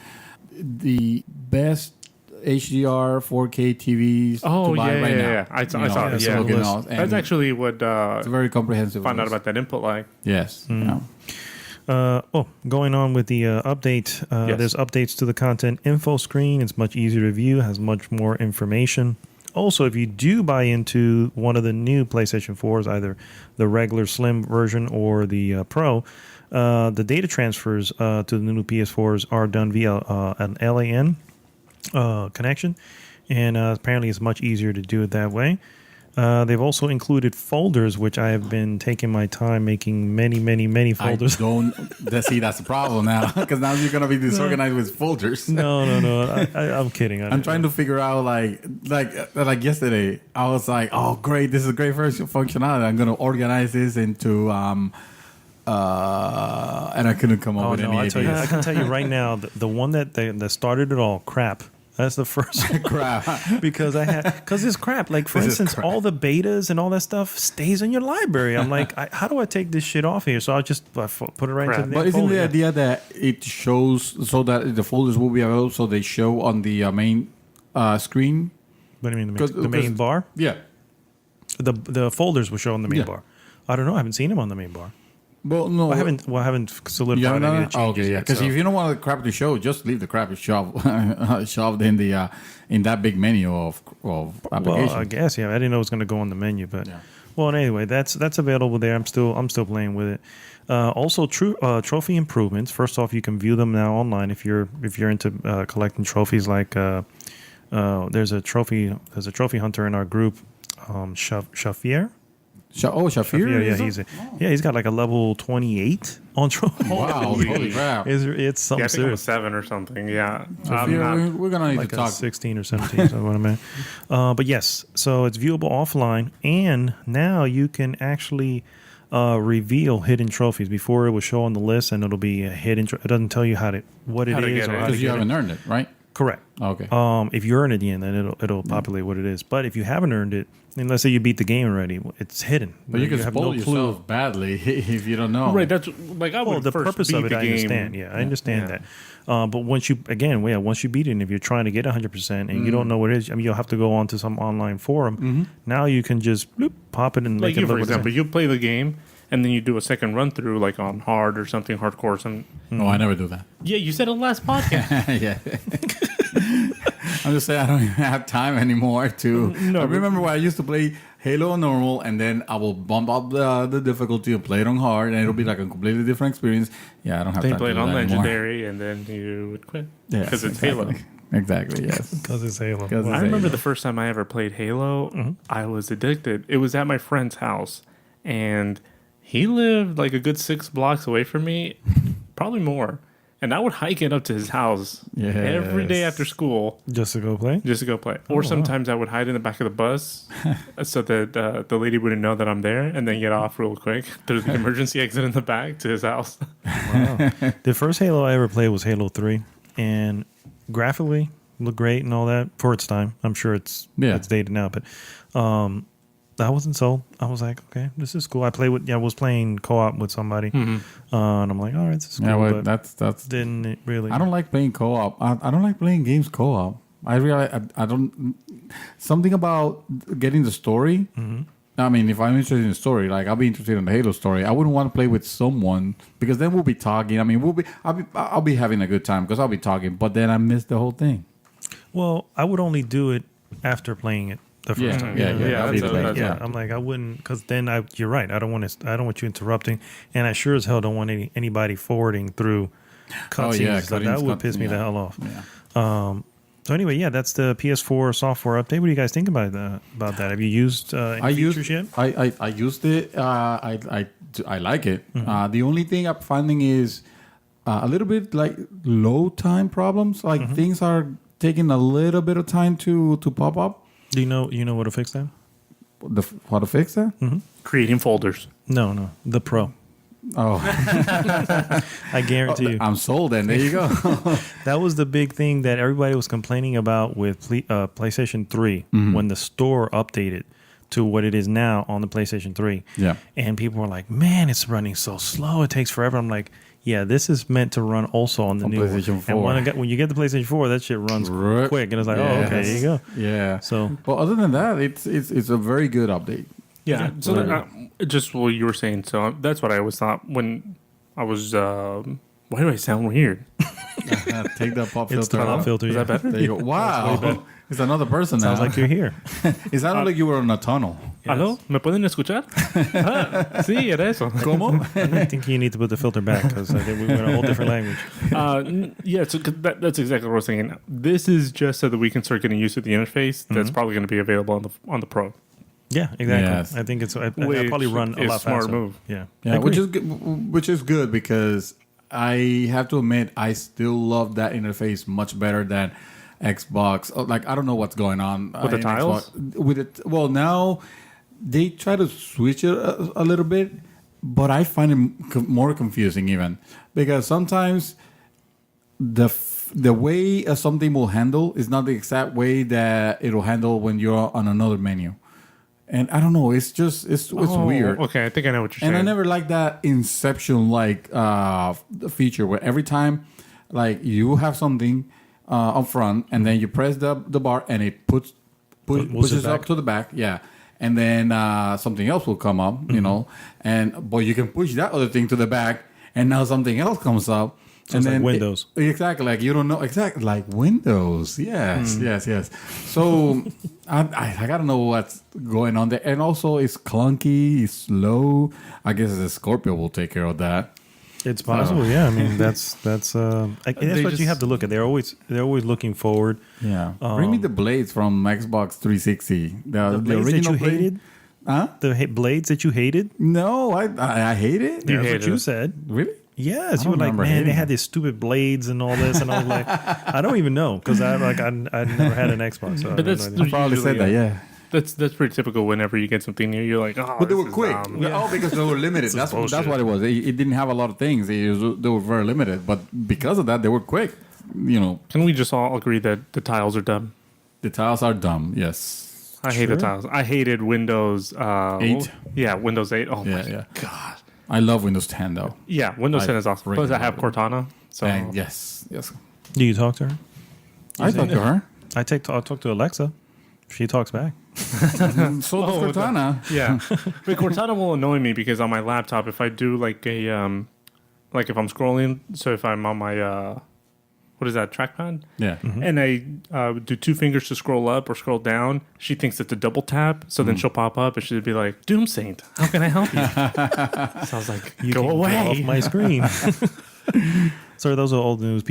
the best HDR 4K TVs Oh to buy yeah, right yeah, now. yeah. I saw yeah, it. so Yeah, look at all, that's actually what it's a very comprehensive. found out list. about that input lag. Yes. Yeah. Going on with the update. Yes. There's updates to the content info screen. It's much easier to view, has much more information. Also, if you do buy into one of the new PlayStation 4s, either the regular slim version or the Pro, the data transfers to the new PS4s are done via an LAN connection, and apparently it's much easier to do it that way. They've also included folders, which I have been taking my time making many folders. That's the problem now, because now you're gonna be disorganized with folders. No. I'm kidding. I'm trying to figure out like yesterday. I was like, oh great, this is a great first functionality. I'm gonna organize this into and I couldn't come up Oh with no! any I ideas. can tell you right now, the one that started it all, crap. That's the first one. Crap. because it's crap. Like for This is instance, crap. all the betas and all that stuff stays in your library. I'm like, how do I take this shit off here? So I'll just put it right Crap. into the But isn't folder. the idea that it shows so that the folders will be available, so they show on the main screen? What do you mean the 'Cause- main because- bar? Yeah. The folders will show on the main Yeah. bar. I don't know. I haven't seen them on the main bar. Well, no, I haven't solidified Yeah, any no, of no. the changes Okay, yeah. yet, Because so. if you don't want the crap to show, just leave the crap shoved in the in that big menu of applications. Well, I guess I didn't know it was going to go on the menu, but Yeah. well, anyway, that's available there. I'm still playing with it. Also, trophy improvements. First off, you can view them now online if you're into collecting trophies. Like there's a trophy hunter in our group, Shafier. Shafir? Yeah, he's got like a level 28 on trophy. Wow, holy crap. It's something Yeah, I think I'm a serious. 7 or something. Yeah. Shafir, we're going to need Like to a talk. 16 or 17, so what I meant. But yes, so it's viewable offline, and now you can actually reveal hidden trophies. Before it would show on the list, and it'll be a hidden. It doesn't tell you what it How to is get or it. how to Because you get haven't it. earned it, right? Correct. Okay. If you earn it again, then it'll populate what it is. But if you haven't earned it, and let's say you beat the game already, it's hidden. But you can have spoil no clue. yourself badly if you don't know. Right. That's like I would Well, the first purpose beat of it, the I game. understand. Yeah, I understand that. But once you beat it, and if you're trying to get 100% and you don't know what it is, I mean, you'll have to go onto some online forum. Now you can just pop it and Like make it you, look for what it example, is. you play the game and then you do a second run through, like on hard or something, hardcore. Some No, I never do that. yeah, you said it last podcast. Yeah. I'm just saying I don't even have time anymore to. No, I remember when I used to play Halo on normal, and then I will bump up the difficulty and play it on hard, and it'll be like a completely different experience. Yeah, I don't have Then you time play to it do on that anymore. legendary, and then you would quit Yes, because it's exactly. Halo. Exactly. Yes. Because it's Halo. 'Cause I it's remember Halo. the first time I ever played Halo, I was addicted. It was at my friend's house, and he lived like a good 6 blocks away from me, probably more. And I would hike it up to his house every day Yes. after school Just to go play? just to go play. Or sometimes I would hide in the back of the bus so that the lady wouldn't know that I'm there, and then get off real quick through the emergency exit in the back to his house. Wow. The first Halo I ever played was Halo 3, and graphically looked great and all that for its time. I'm sure it's dated now, but I wasn't sold. I was like, okay, this is cool. I was playing co-op with somebody, and I'm like, all right, this is cool. Yeah, well, but that's. didn't it really? I don't like playing co-op. I don't like playing games co-op. I realize I don't. Something about getting the story. I mean, if I'm interested in the story, like I'll be interested in the Halo story. I wouldn't want to play with someone because then we'll be talking. I mean, I'll be having a good time because I'll be talking. But then I miss the whole thing. Well, I would only do it after playing it the first time. Yeah, that'd be the best. Yeah, I'm like, I wouldn't, because then you're right. I don't want you interrupting, and I sure as hell don't want anybody forwarding through cutscenes. yeah, and stuff. That cutscenes, would piss me the yeah. hell off. Yeah. So anyway, yeah, that's the PS4 software update. What do you guys think about that? Have you used any features yet? I used it. I like it. The only thing I'm finding is a little bit like load time problems. Like things are taking a little bit of time to pop up. Do you know what to fix that? How to fix that? Creating folders. No, the Pro. Oh, I guarantee you. I'm sold. Then there you go. That was the big thing that everybody was complaining about with PlayStation 3 when the store updated to what it is now on the PlayStation 3. Yeah. And people were like, man, it's running so slow. It takes forever. I'm like, yeah, this is meant to run also on the On new PlayStation 4. And when you get the PlayStation 4, that shit runs quick. And it's like, oh, okay, there you go. Yeah. So, But other than that, it's a very good update. Yeah. So just what you were saying. So that's what I always thought when I was. Why do I sound weird? Take that pop it's the filter pop off. filter. Is Yeah. that better? There you go. Wow. It's another person now. Sounds like you're here. It sounded like you were in a tunnel. ¿Aló? ¿Me pueden escuchar? Sí, era eso. ¿Cómo? I think you need to put the filter back because I think we went a whole different language. Yeah, so that's exactly what I was saying. This is just so that we can start getting used to the interface. That's probably going to be available on the Pro. Yeah, exactly. Yes. I think I'll Which probably run a is lot smart faster. move. Yeah. Yeah, which is good because I have to admit I still love that interface much better than Xbox. Like I don't know what's going on With the in tiles? Xbox. With it. Well, now they try to switch it a little bit, but I find it more confusing even because sometimes the way something will handle is not the exact way that it'll handle when you're on another menu. And I don't know. It's just it's weird. Okay, I think I know what you're And saying. I never liked that Inception like feature where every time like you have something up front and then you press the bar and it pushes it up back. to the back. Yeah. and then something else will come up, you know, but you can push that other thing to the back, and now something else comes up. So and it's then like Windows. Exactly, like you don't know exactly like Windows. Yes. So I gotta know what's going on there, and also it's clunky, it's slow. I guess the Scorpio will take care of that. It's possible, yeah. I mean, that's what you have to look at. They're always looking forward. Yeah, bring me the blades from Xbox 360. The blades original that you hated. Huh? The blades that you hated? No, I hate it. That's what you said. Really? Yes, you were like, man, they had these stupid blades and all this, and I was like, I don't even know because I never had an Xbox. So but I probably said that, yeah. That's pretty typical. Whenever you get something new, you're like, oh, but they were quick. Oh, because they were limited. that's what it was. It didn't have a lot of things. They were very limited, but because of that, they were quick. You know. Can we just all agree that the tiles are dumb? The tiles are dumb. Yes. I hate the tiles. I hated Windows 8. Yeah, Windows 8. Oh my god. I love Windows 10 though. Yeah, Windows 10 is awesome. Plus, I have Cortana. So yes. Do you talk to her? I talk to her. I talk to Alexa. She talks back. So does Cortana. Yeah, but Cortana will annoy me because on my laptop, if I do like a like if I'm scrolling, so if I'm on my what is that, trackpad? Yeah. Mm-hmm. And I do 2 fingers to scroll up or scroll down. She thinks it's a double tap. So then she'll pop up and she'll be like, Doom Saint, how can I help you? So I was like, go away. Get off my screen. So those are all the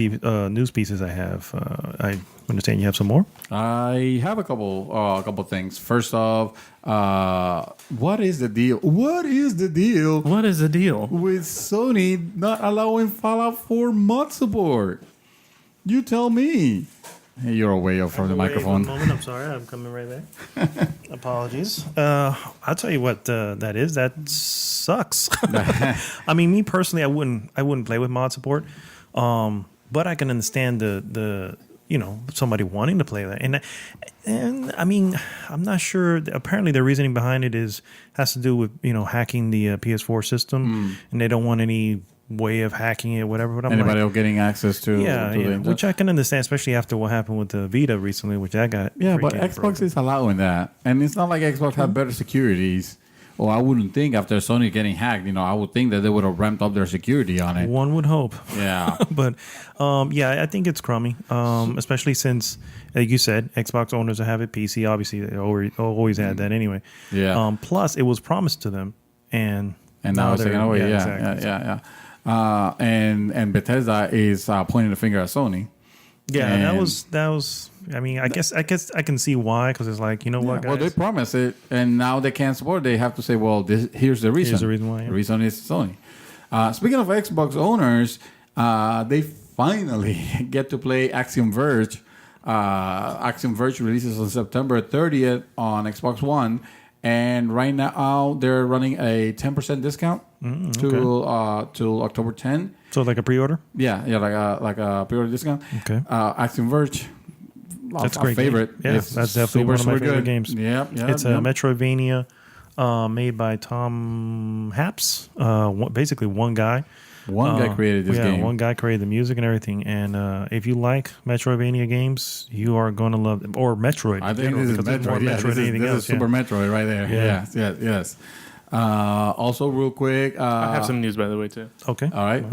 news pieces I have. I understand you have some more? I have a couple things. First off, what is the deal? What is the deal with Sony not allowing Fallout 4 mod support? You tell me. Hey, you're away from the microphone. One moment, I'm sorry. I'm coming right back. Apologies. I'll tell you what that is. That sucks. I mean, me personally, I wouldn't play with mod support. But I can understand the somebody wanting to play that. And I mean, I'm not sure. Apparently, the reasoning behind it has to do with hacking the PS4 system, and they don't want any way of hacking it, whatever. But anybody else getting access to which I can understand, especially after what happened with the Vita recently, which I got. Yeah, but Xbox is allowing that, and it's not like Xbox had better securities. Or I wouldn't think after Sony getting hacked, I would think that they would have ramped up their security on it. One would hope. Yeah. But, I think it's crummy, especially since, like you said, Xbox owners have it. PC, obviously, they always had that anyway. Yeah. Plus, it was promised to them, and now it's taken away. Yeah, exactly. Yeah. And Bethesda is pointing the finger at Sony. Yeah, and that was. I mean, I guess I can see why, because it's like, what, guys? Well, they promised it, and now they can't support it. They have to say, well, here's the reason. Here's the reason why. Yeah. The reason is Sony. Speaking of Xbox owners, they finally get to play Axiom Verge. Axiom Verge releases on September 30th on Xbox One, and right now they're running a 10% discount till October 10. So like a pre-order? Yeah, like a pre-order discount. Okay. Axiom Verge. That's a great favorite. Game. Yeah, that's definitely one of my favorite games. Yeah. It's a Metroidvania made by Tom Haps. Basically, one guy. One guy created this game. Yeah, one guy created the music and everything. And if you like Metroidvania games, you are going to love them. Or Metroid. I think this is Metroid. This is Super Metroid right there. Yeah. Yes. Also, real quick, I have some news, by the way, too. Okay. All right.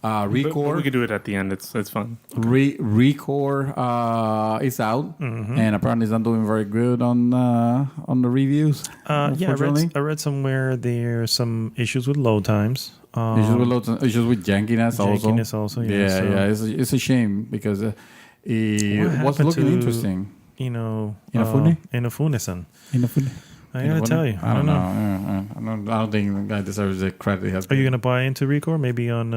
Recore. We could do it at the end. It's fun. Recore is out, and apparently it's not doing very good on the reviews. I read somewhere there's some issues with load times. Issues with jankiness also. Yeah. It's a shame because it was looking interesting. Inafune-san. I gotta tell you, I don't know. I don't think the guy deserves the credit he has. Are you gonna buy into Recore? Maybe on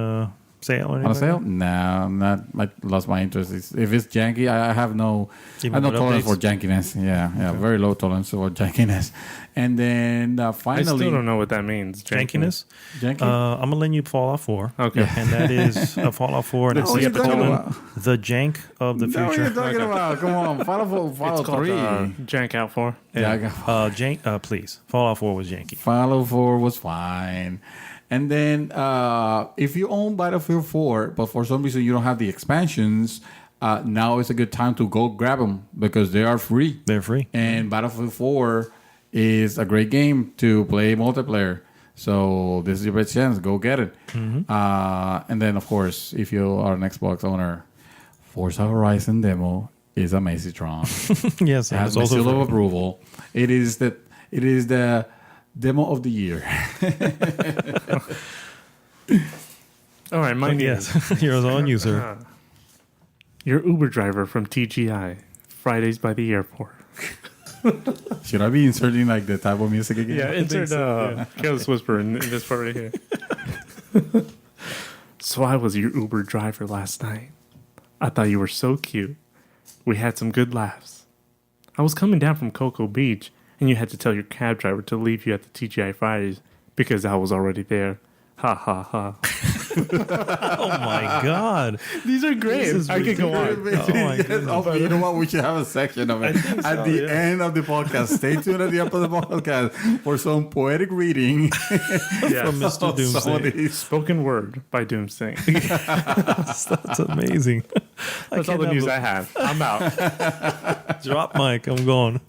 sale or anything? On sale? No, I'm not. I lost my interest. If it's janky, I have no tolerance for jankiness. Yeah, very low tolerance for jankiness. And then finally, I still don't know what that means. Jankiness. Janky. I'm gonna lend you Fallout 4. Okay, and that is Fallout 4. And it's the jank of the future. What are you talking about? Come on, Fallout 3. Jank out 4. Jank. Please, Fallout 4 was janky. Fallout 4 was fine. And then if you own Battlefield 4, but for some reason you don't have the expansions, now is a good time to go grab them because they are free. They're free. And Battlefield 4 is a great game to play multiplayer. So this is your best chance. Go get it. And then, of course, if you are an Xbox owner, Forza Horizon demo is amazing-tron. Yes, It has it's my also seal of free. approval. It is the demo of the year. All right, mine Yes, here's on you, sir. Your Uber driver from TGI. Fridays by the airport. Should I be inserting like the type of music again? Yeah, insert Careless Whisper in this part right here. So I was your Uber driver last night. I thought you were so cute. We had some good laughs. I was coming down from Cocoa Beach, and you had to tell your cab driver to leave you at the TGI Fridays because I was already there. Ha ha ha. Oh my God. These are great. I could go on. Oh my Yes, goodness. you know what? We should have a section of it at the end of the podcast. Stay tuned at the end of the podcast for some poetic reading From Mr. of some of Doomsday. these. Spoken word by Doomsday. That's amazing. That's all the news I have. I'm out. Drop mic. I'm going.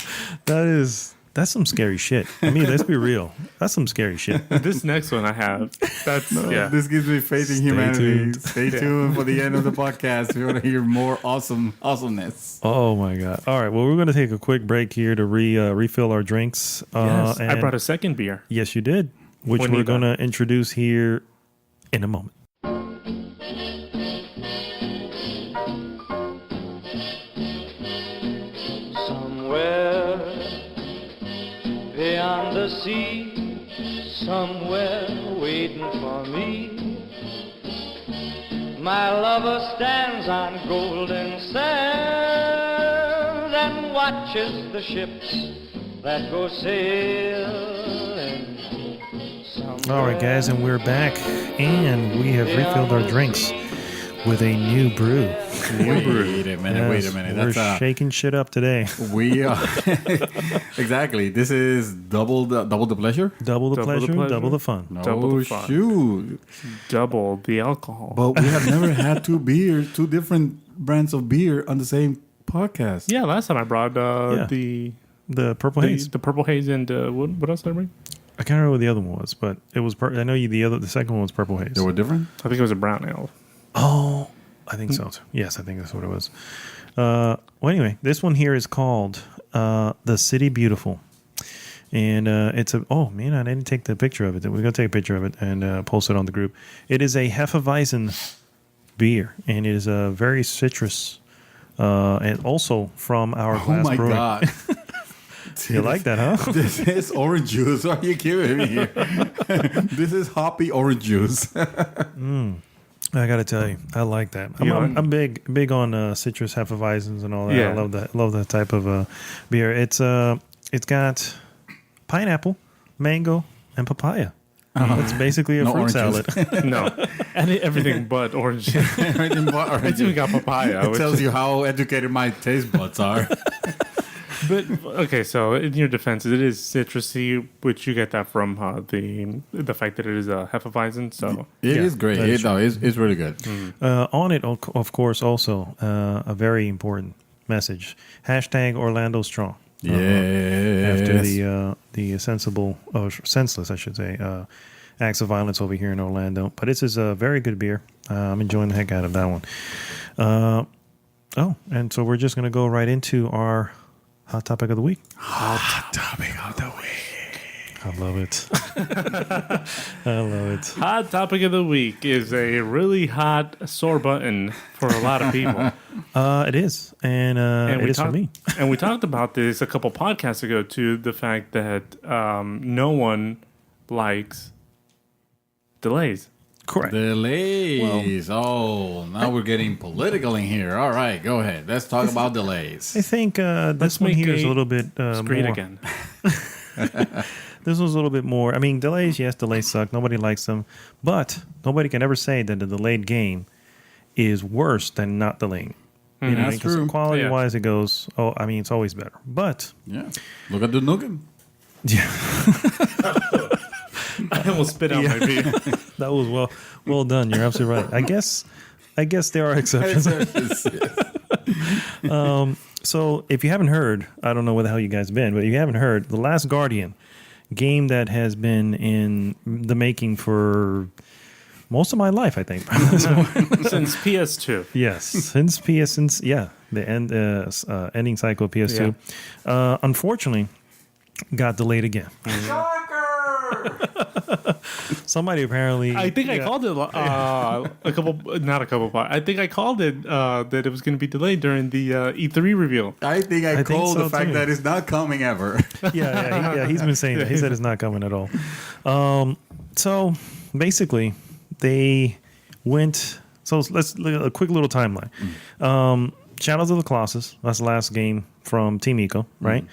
That's some scary shit. I mean, let's be real. That's some scary shit. This next one I have. That's This gives me faith in Stay humanity. tuned. Stay tuned for the end of the podcast if you want to hear more awesomeness. Oh my God. All right. Well, we're going to take a quick break here to refill our drinks. Yes, I and- brought a second beer. Yes, you did. Which Juanita. we're going to introduce here in a moment. Somewhere beyond the sea, somewhere waiting for me, my lover stands on golden sands and watches the ships that go sailing. All right, guys, and we're back, and we have refilled our drinks with a new brew. Wait a minute. Yes, we're That's shaking shit up today. we are exactly. This is double the pleasure. Double the pleasure, pleasure. double the fun. Double the fun. Shoot! Double the alcohol. But we have never had two different brands of beer on the same podcast. Yeah, last time I brought the The Purple Haze. the purple haze and what else did I bring? I can't remember what the other one was, but it was. I know the second one was Purple Haze. They were different. I think it was a brown ale. Oh, I think so. Too. Yes, I think that's what it was. Well, anyway, this one here is called The City Beautiful. And it's a... Oh, man, I didn't take the picture of it. We're going to take a picture of it and post it on the group. It is a Hefeweizen beer, and it is a very citrus, and also from our Oh glass my brewing. god! You like that, huh? This is orange juice. What are you giving me here? This is hoppy orange juice. I got to tell you, I like that. I'm big on citrus Hefeweizens and all that. Yeah. I love that type of beer. It's got pineapple, mango, and papaya. It's basically a No fruit oranges. salad. No, everything but orange. Everything but orange It's even juice. got papaya. It which tells is- you how educated my taste buds are. But okay, so in your defense, it is citrusy, which you get that from the fact that it is a Hefeweizen. So It is Yeah, great. that is It's really good. On it, of course, also a very important message. # Orlando Strong. Yes. After the senseless, I should say, acts of violence over here in Orlando. But this is a very good beer. I'm enjoying the heck out of that one. And so we're just going to go right into our hot topic of the week. Hot topic of the week. I love it. I love it. hot topic of the week is a really hot sore button for a lot of people. It is. And it is for me. And we talked about this a couple podcasts ago too. The fact that no one likes delays. Correct. Delays. Now we're getting political in here. All right, go ahead. Let's talk about delays. I think this one make here is a a little bit Screen more. again. This one's a little bit more. I mean, delays, yes, delays suck. Nobody likes them. But nobody can ever say that the delayed game is worse than not delaying. You know, That's because true. quality-wise, it goes, it's always better. But, Yeah. Look at the Nukem. I almost spit out my beer. that was well done. You're absolutely right. I guess there are exceptions. So if you haven't heard, I don't know where the hell you guys been, but if you haven't heard, The Last Guardian, game that has been in the making for most of my life, I think. Since PS2. Yes, since the ending cycle of PS2. Unfortunately, got delayed again. Somebody apparently. I think I called it I think I called it that it was going to be delayed during the E3 reveal. I think I called so the fact too. that it's not coming ever. He's been saying that. He said it's not coming at all. So basically, they went. So let's look at a quick little timeline. Shadows of the Colossus. That's the last game from Team Ico, right?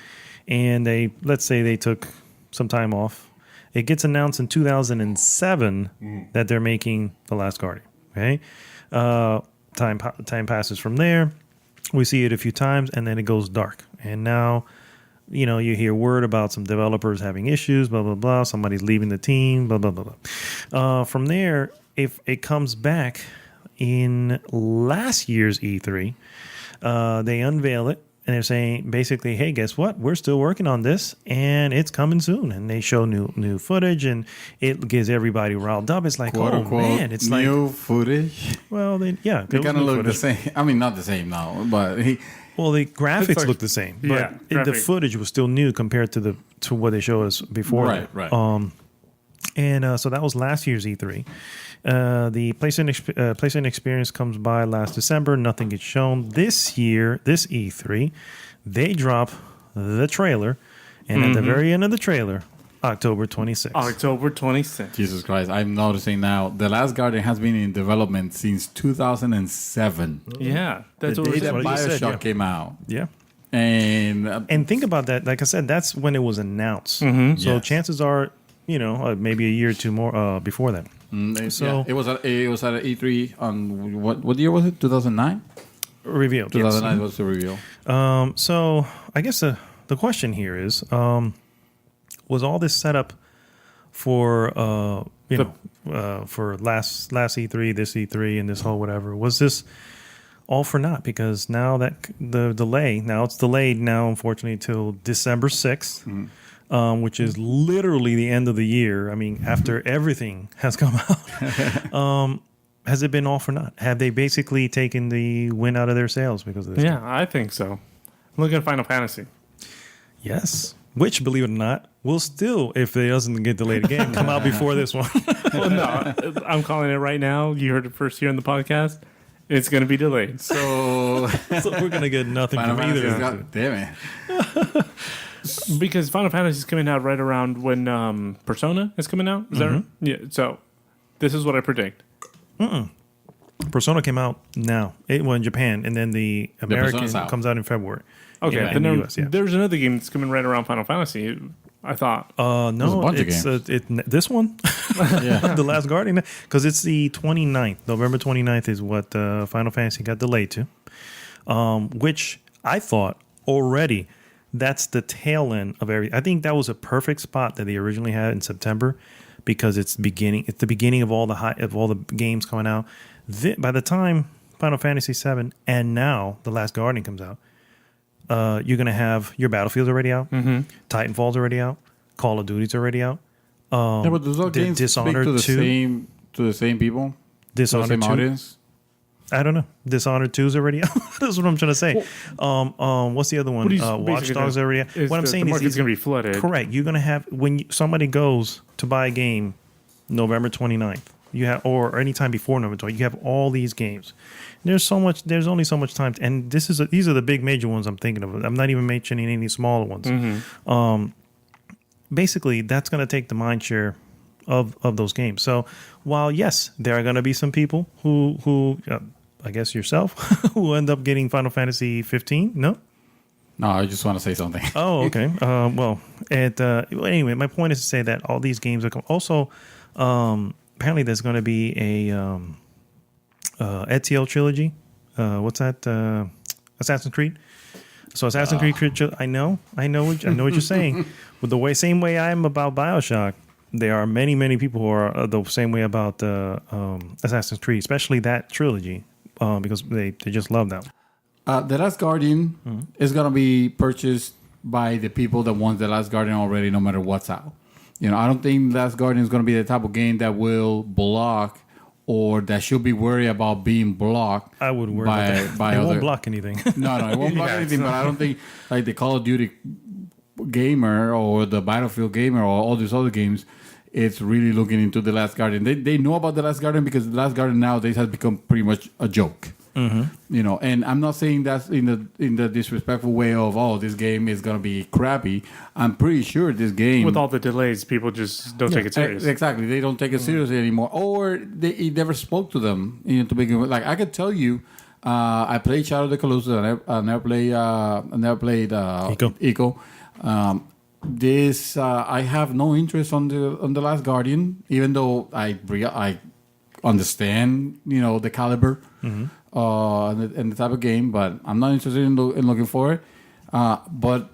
And let's say they took some time off. It gets announced in 2007 that they're making The Last Guardian. Okay, time passes from there. We see it a few times, and then it goes dark. And now, you hear word about some developers having issues. Blah blah blah. Somebody's leaving the team. Blah blah blah blah. From there, if it comes back in last year's E3, they unveil it. And they're saying basically, hey, guess what? We're still working on this, and it's coming soon. And they show new footage, and it gets everybody riled up. It's like, "Quote unquote, man, it's new footage." Well, they kind of look the same. I mean, not the same now, but the graphics look the same, but the footage was still new compared to what they showed us before. Right. So that was last year's E3. The PlayStation Experience comes by last December. Nothing gets shown. This year, this E3, they drop the trailer. And at the very end of the trailer, October 26th. October 26th. Jesus Christ. I'm noticing now, The Last Guardian has been in development since 2007. Yeah. That's the what day that what you said, Bioshock came out. Yeah. And think about that. Like I said, that's when it was announced. So Yes. chances are, maybe a year or two more before that. it was at E3 on what year was it? 2009. Revealed. 2009 was the reveal. So I guess the question here is, was all this set up for for last E3, this E3, and this whole whatever? Was this all for naught? Because now that it's delayed now, unfortunately, till December 6th. Which is literally the end of the year. I mean, after everything has come out. Has it been all for naught? Have they basically taken the wind out of their sails because of this? Yeah, I think so. Look at Final Fantasy. Yes. Which, believe it or not, will still, if it doesn't get delayed again, come out before this one. Well, no, I'm calling it right now. You heard it first here in the podcast. It's going to be delayed. So we're going to get nothing from either. Damn it. Because Final Fantasy is coming out right around when Persona is coming out. Is that right? Yeah. So this is what I predict. Persona came out now. It went in Japan, and then the American comes out in February. Okay. Yeah, in the US, yeah. There's another game that's coming right around Final Fantasy. I thought. No, it's this one, The Last Guardian, because it's the 29th. November 29th is what Final Fantasy got delayed to, which I thought already. That's the tail end of everything. I think that was a perfect spot that they originally had in September, because it's the beginning of all the games coming out. By the time Final Fantasy VII and now The Last Guardian comes out, you're gonna have your Battlefield's already out, Titanfall's already out, Call of Duty's already out. But those all games Dishonored speak to the same people, Dishonored to the same 2. audience. I don't know. Dishonored 2 is already out. That's what I'm trying to say. What's the other one? Watch Dogs already out. What I'm saying is it's going to be flooded. Correct. You're going to have, when somebody goes to buy a game November 29th, you have, or anytime before November 29th, you have all these games. There's only so much time. And these are the big major ones I'm thinking of. I'm not even mentioning any smaller ones. Basically, that's going to take the mind share of those games. So while, yes, there are going to be some people who I guess yourself, who end up getting Final Fantasy 15, no? No, I just want to say something. Oh, okay. Anyway, my point is to say that all these games are also, apparently there's going to be a Ezio trilogy. What's that? Assassin's Creed. So Assassin's Creed, I know what you're saying. With the same way I am about BioShock, there are many, many people who are the same way about Assassin's Creed, especially that trilogy, because they just love that. The Last Guardian is gonna be purchased by the people that want The Last Guardian already, no matter what's out. I don't think Last Guardian is gonna be the type of game that will block or that should be worried about being blocked. I would worry by about that. by It other. won't block anything. No, it won't block anything. But I don't think like the Call of Duty gamer or the Battlefield gamer or all these other games, it's really looking into The Last Guardian. They know about The Last Guardian because The Last Guardian nowadays has become pretty much a joke. And I'm not saying that's in the disrespectful way of this game is gonna be crappy. I'm pretty sure this game With all the delays, people just don't take it serious. Exactly, they don't take it seriously anymore, or it never spoke to them. To begin with, like I could tell you, I played Shadow of the Colossus. I never played Eco. I have no interest on the Last Guardian, even though I understand the caliber and the type of game, but I'm not interested in looking for it. But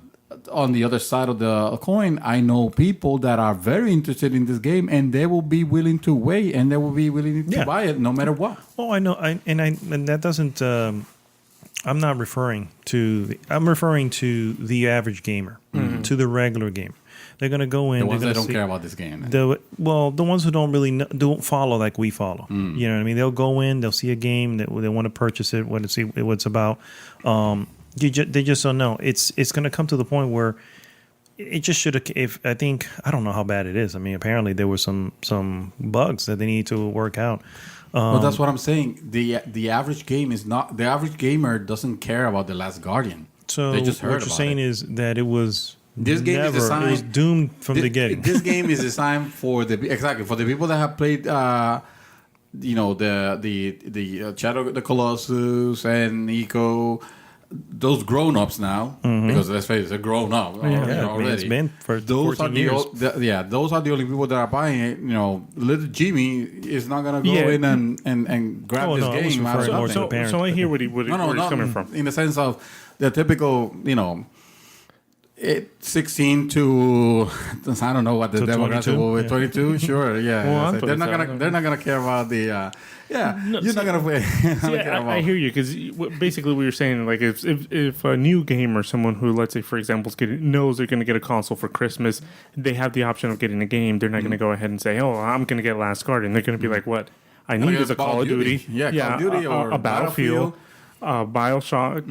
on the other side of the coin, I know people that are very interested in this game, and they will be willing to wait, and they will be willing to buy it no matter what. Oh, I know. And that doesn't. I'm not referring to. I'm referring to the average gamer, to the regular gamer. They're going to go in. The ones that don't care about this game. The ones who don't really don't follow like we follow. You know what I mean? They'll go in. They'll see a game that they want to purchase it. Want to see what it's about. They just don't know. It's going to come to the point where it just should have. I don't know how bad it is. I mean, apparently there were some bugs that they need to work out. But that's what I'm saying. The average game is not. The average gamer doesn't care about The Last Guardian. So they just heard what you're saying is that it was. This game is designed. It was doomed from the get. This game is designed for the people that have played, the Shadow of the Colossus and Eco, those grown-ups now, because let's face it, they're grown up already. It's been for those 14 years. Those are the only people that are buying it. Little Jimmy is not gonna go in and grab this game. I was referring more to the parents. So I hear where he's coming from. In the sense of the typical, 16 to I don't know what the demographic will be. 22, sure, yeah. Well, they're not gonna care about the you're not gonna play. I hear you because basically what you're saying, like if a new gamer, someone who let's say for example knows they're going to get a console for Christmas, they have the option of getting a game. They're not going to go ahead and say, "Oh, I'm going to get Last Guardian." They're going to be like, "What I need is a Call of Duty, Call of Duty or a Battlefield." BioShock,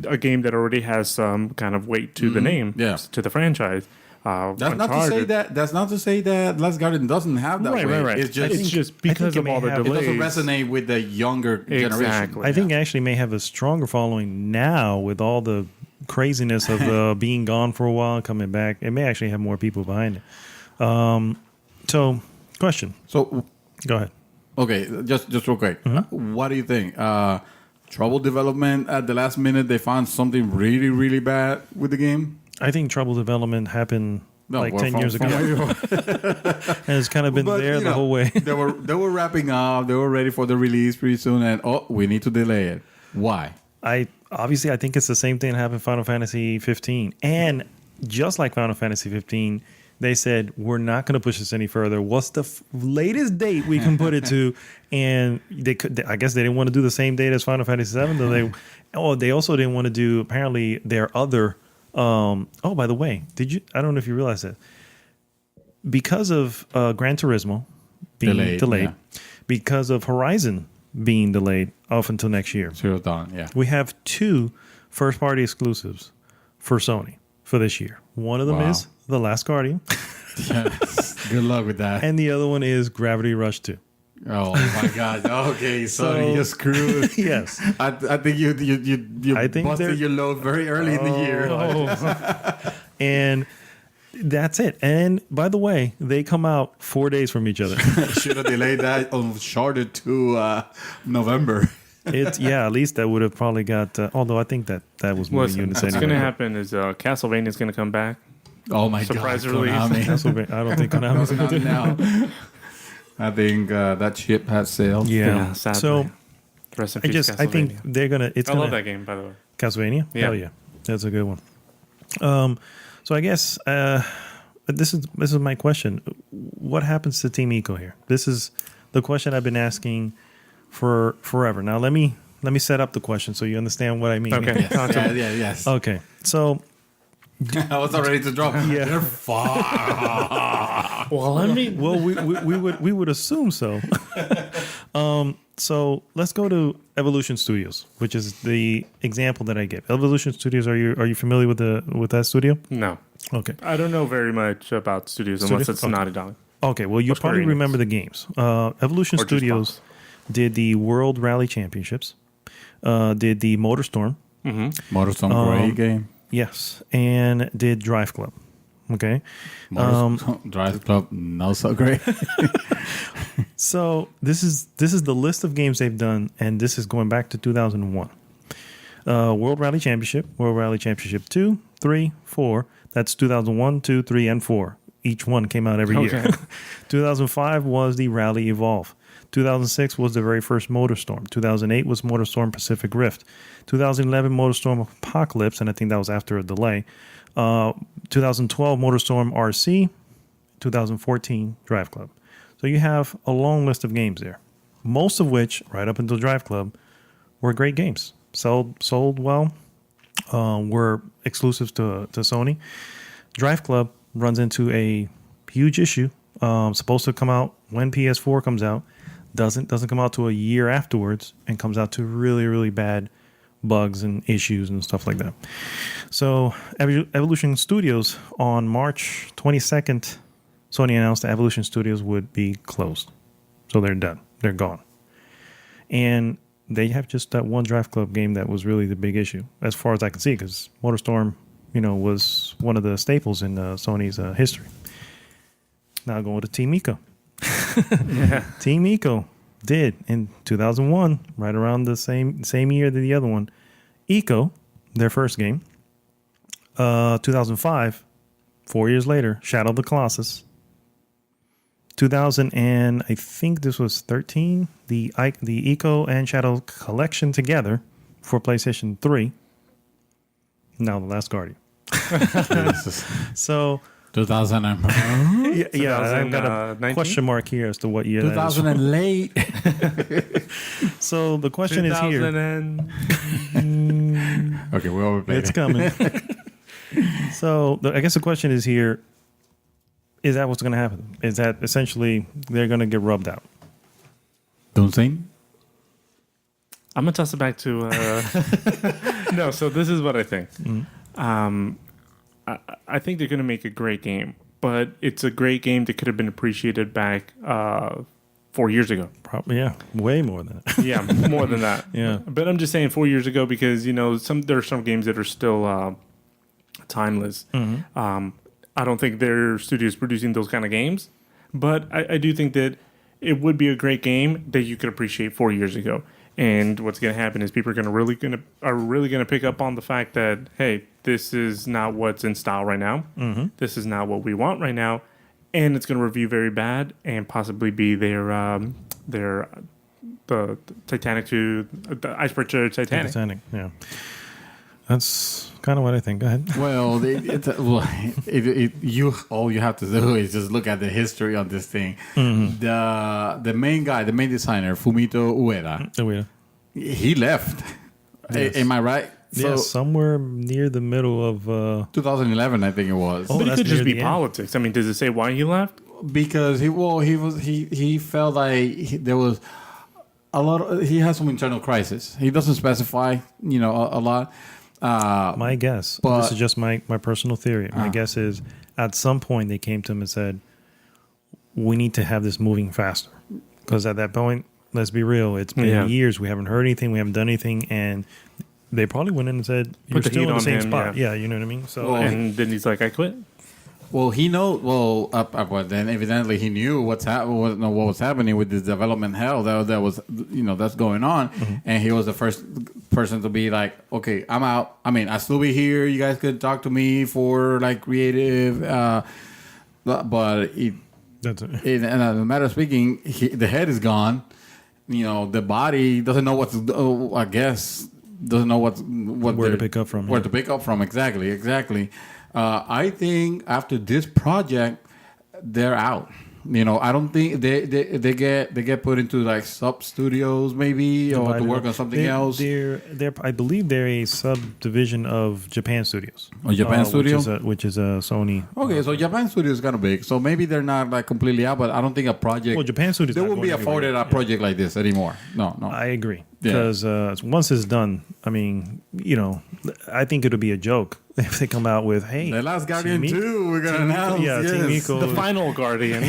a game that already has some kind of weight to the name, to the franchise. That's not to say that Last Guardian doesn't have that weight. Right. It's just because of all the delays. It doesn't resonate with the younger generation. I think it actually may have a stronger following now with all the craziness of being gone for a while and coming back. It may actually have more people behind it. So, question. So, go ahead. Okay, just real quick. What do you think? Trouble development at the last minute, they found something really, really bad with the game? I think trouble development happened 10 years ago. And it's kind of been the whole way. They were wrapping up. They were ready for the release pretty soon. And, we need to delay it. Why? I think it's the same thing that happened in Final Fantasy 15. And just like Final Fantasy 15, they said, we're not going to push this any further. What's the latest date we can put it to? And I guess they didn't want to do the same date as Final Fantasy 7. Though they also didn't want to do, apparently, their other... by the way, I don't know if you realize that. Because of Gran Turismo being delayed, because of Horizon being delayed off until next year. Zero Dawn, yeah. We have 2 first-party exclusives for Sony for this year. One of them is The Last Guardian. Yes. Good luck with that. And the other one is Gravity Rush 2. Oh my God! Okay, so you're screwed. Yes, I think you busted your load very early in the year. And that's it. And by the way, they come out 4 days from each other. Should have delayed that Uncharted to November. At least that would have probably got. Although I think that was moving units anyway. What's going to happen is Castlevania is going to come back. Oh my Surprise God! Surprise release. I don't think Konami's going to do now. I think that ship has sailed. Yeah. Sadly. So rest in peace, I think they're gonna. I love that game, by the way. Castlevania. Yeah. Hell yeah, that's a good one. So I guess this is my question. What happens to Team Eco here? This is the question I've been asking for forever. Now let me let me set up the question so you understand what I mean. Okay. Yes. Okay. So I was not ready to drop. Yeah. They're far. Well, let me. well, we would assume so. So let's go to Evolution Studios, which is the example that I gave. Evolution Studios. Are you familiar with that studio? No. Okay. I don't know very much about studios unless it's Okay. Naughty Dog. Okay. Well, you Or Square probably Enix. remember the games. Evolution Or just Studios Fox. did the World Rally Championships. Did the MotorStorm. Motorstorm, great game. Yes, and did Drive Club. Okay. Drive Club, not so great. So this is the list of games they've done, and this is going back to 2001. World Rally Championship, World Rally Championship 2, 3, 4. That's 2001, 2, 3, and 4. Each one came out every year. 2005 was the Rally Evolve. 2006 was the very first MotorStorm. 2008 was MotorStorm Pacific Rift. 2011 MotorStorm Apocalypse, and I think that was after a delay. 2012 MotorStorm RC. 2014 Drive Club. So you have a long list of games there, most of which, right up until Drive Club, were great games. Sold well, were exclusives to Sony. Drive Club runs into a huge issue. Supposed to come out when PS4 comes out, doesn't come out to a year afterwards, and comes out to really, really bad bugs and issues and stuff like that. So Evolution Studios on March 22nd, Sony announced that Evolution Studios would be closed. So they're done. They're gone. And they have just that one Drive Club game that was really the big issue, as far as I can see, because MotorStorm, was one of the staples in Sony's history. Now going to Team Ico. Team Ico did in 2001, right around the same year that the other one. Ico, their first game. 2005, 4 years later, Shadow of the Colossus. 2000 and I think this was 13, the Ico and Shadow collection together for PlayStation 3. Now The Last Guardian. So 2000 and yeah, I've got a 19? question mark here as to what year that 2000 and late. is. So the question is here. 2000 Okay, we overplayed It's it. coming. So I guess the question is here, is that what's going to happen? Is that essentially they're going to get rubbed out? Don't sing. I'm gonna toss it back to. No, so this is what I think. I think they're gonna make a great game, but it's a great game that could have been appreciated back 4 years ago. Probably, yeah, way more than that. Yeah, more than that. Yeah. But I'm just saying 4 years ago because there are some games that are still timeless. I don't think their studio is producing those kind of games, but I do think that it would be a great game that you could appreciate 4 years ago. And what's going to happen is people are really going to pick up on the fact that, hey, this is not what's in style right now. This is not what we want right now, and it's going to review very bad and possibly be the Titanic to the iceberg to Titanic. Titanic, yeah. That's kind of what I think. Go ahead. Well, all you have to do is just look at the history on this thing. The main guy, the main designer, Fumito Ueda, he left. Yes. Am I right? Yeah, somewhere near the middle of 2011, I think it was. Oh, But it that's could just near be the end. politics. I mean, does it say why he left? Because he felt like there was a lot of, he has some internal crisis. He doesn't specify, a lot. My guess, but- this is just my personal theory. My guess is at some point they came to him and said, we need to have this moving faster. Because at that point, let's be real, it's been years. We haven't heard anything. We haven't done anything. And they probably went in and said, you're Put the still heat in the on same him, spot. yeah. Yeah, you know what I mean? So, Well, And then he's like, I quit. Well, he knows. Well, but then evidently he knew what was happening with this development hell that was, that's going on, and he was the first person to be like, "Okay, I'm out. I mean, I still be here. You guys could talk to me for like creative, but that's it. and as a matter of speaking, the head is gone. The body doesn't know what to. I guess doesn't know Where to pick up from. Where to pick up from exactly. I think after this project, they're out. I don't think they get put into like sub studios maybe or to work on something else. They're I believe they're a subdivision of Japan Studios. Oh, Japan Studio, which is a Sony. Okay, so Japan Studio is kind of big, so maybe they're not like completely out, but I don't think a project. Well, Japan Studios. They won't be afforded a project like this anymore. No. I agree because once it's done, I mean, I think it'll be a joke if they come out with, hey, The Last Guardian 2, we're gonna announce. Team Nico, The final Guardian.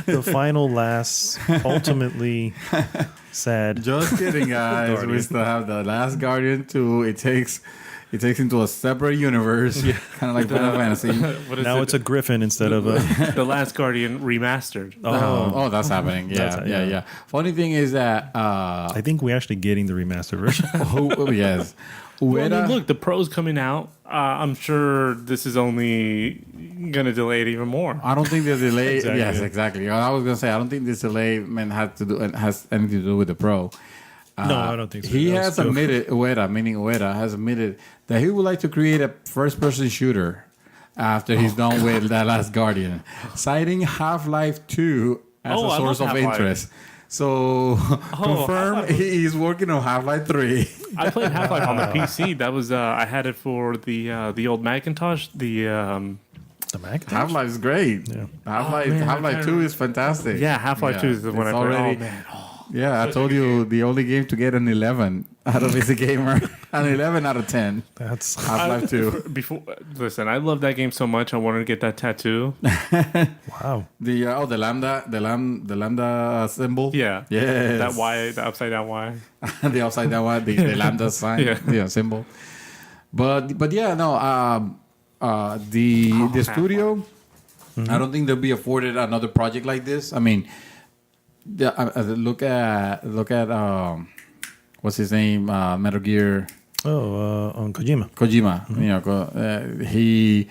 the final, last, ultimately sad. Just kidding, guys. We still have The Last Guardian 2. It takes into a separate universe, kind of like Final Fantasy. Now it's a griffin instead of a. The Last Guardian remastered. Oh, that's happening. Yeah. Funny thing is that I think we're actually getting the remastered version. yes. Well, I mean, look, the Pro's coming out. I'm sure this is only going to delay it even more. I don't think the delay. Exactly. Yes, exactly. I was gonna say I don't think this delay has anything to do with the Pro. No, I don't think so. He has admitted, Ueda has admitted that he would like to create a first-person shooter after he's done with The Last Guardian, citing Half-Life 2 as a source of interest. So, confirm he's working on Half-Life 3. I played Half-Life on the PC. That was I had it for the old Macintosh. The Macintosh? Half-Life is great. Yeah. Half-Life 2 is fantastic. Yeah, Half-Life 2 is the one I played. Already, oh, man. Yeah, I told you the only game to get an 11 out of is a gamer. An 11 out of 10. That's Half-Life 2. Listen, I love that game so much. I wanted to get that tattoo. wow. The lambda symbol. Yeah. Yes. That Y, the upside down Y. The upside down Y, the lambda sign. Yeah. Symbol. But yeah, no. The studio. I don't think they'll be afforded another project like this. I mean. Look at what's his name? Metal Gear. On Kojima. Kojima. He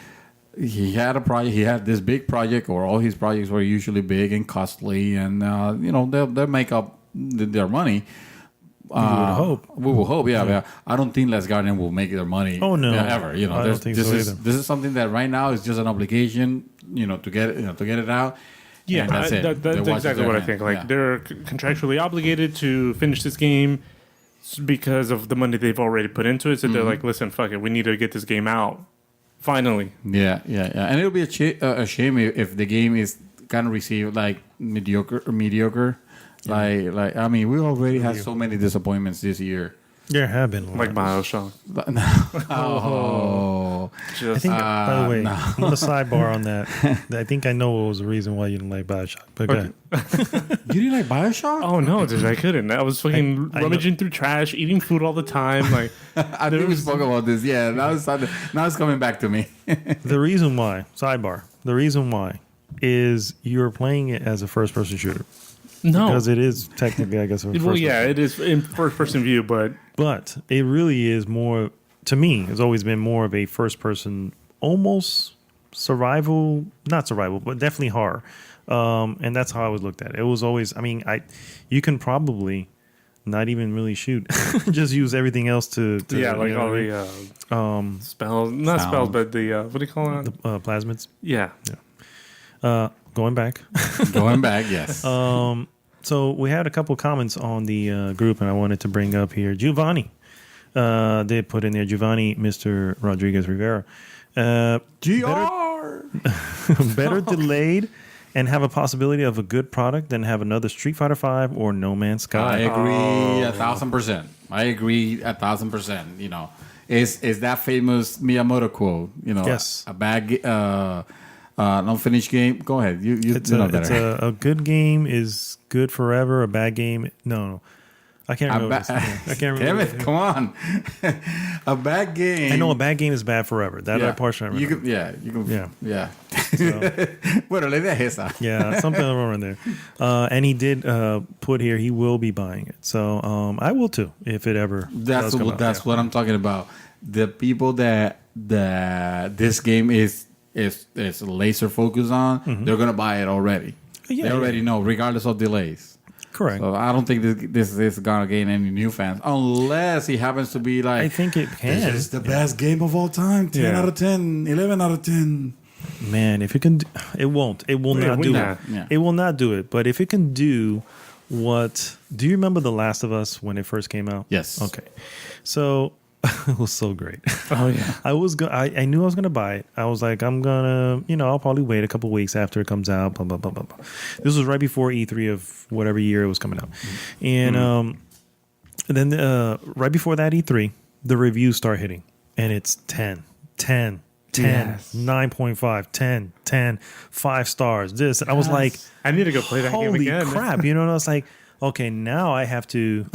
had a project. He had this big project, or all his projects were usually big and costly, and they'll make up their money. We would hope. We will hope. Yeah. I don't think Last Guardian will make their money. Oh no, ever. I don't think so either. This is something that right now is just an obligation. To get it out. Yeah, that's it. That's exactly what I think. Like they're contractually obligated to finish this game because of the money they've already put into it. So they're like, "Listen, fuck it, we need to get this game out finally." Yeah. And it'll be a shame if the game is kind of received like mediocre. Yeah. Like I mean, we already had so many disappointments this year. There have been like BioShock. I think, by the way, I'm going to sidebar on that. I think I know what was the reason why you didn't like BioShock. But go ahead. You didn't like BioShock? Oh, no, dude, I couldn't. I was fucking rummaging through trash, eating food all the time. Like, I think we spoke about this. Yeah, now it's coming back to me. The reason why, sidebar, is you're playing it as a first-person shooter. No. Because it is technically, I guess, it is in first-person view, but it really is more, to me, it's always been more of a first-person, almost survival, not survival, but definitely horror. And that's how I was looked at. It was always, I mean, you can probably not even really shoot. Just use everything else to like all the spells, not sound. spells, but the, what do you call it? The plasmids. Yeah. Going back. Yes. So we had a couple comments on the group, and I wanted to bring up here. Giovanni did put in there. Giovanni, Mr. Rodriguez Rivera. Better delayed and have a possibility of a good product than have another Street Fighter V or No Man's Sky. I agree 1,000%. I agree 1,000%. Is that famous Miyamoto quote? Yes. A bad unfinished game. Go ahead. You know better. It's a good game is good forever. A bad game, no. I can't remember. I can't remember. Damn it! Come on. A bad game. I know a bad game is bad forever. That portion I remember. You can. Yeah. Bueno, la idea es esa. Yeah, something around there. And he did put here he will be buying it. So I will too if it ever. That's what I'm talking about. The people that this game is laser focused on, they're gonna buy it already. Yeah, they already know, regardless of delays. Correct. So I don't think this is gonna gain any new fans unless he happens to be like. I think it can. This is the best game of all time. 10 out of 10, 11 out of 10. man, if it can, it won't. It will not do it. Yeah. It will not do it. But if it can do what, do you remember The Last of Us when it first came out? Yes. Okay, so it was so great. Oh yeah. I knew I was gonna buy it. I was like, I'm gonna, I'll probably wait a couple weeks after it comes out. Blah blah blah blah blah. This was right before E3 of whatever year it was coming out, and then right before that E3, the reviews start hitting, and it's 10, 10, 10, Yes. 9.5, 10, 10, 5 stars. This, and I was like, I need to go play that game holy again. crap, And I was like, okay, now I have to.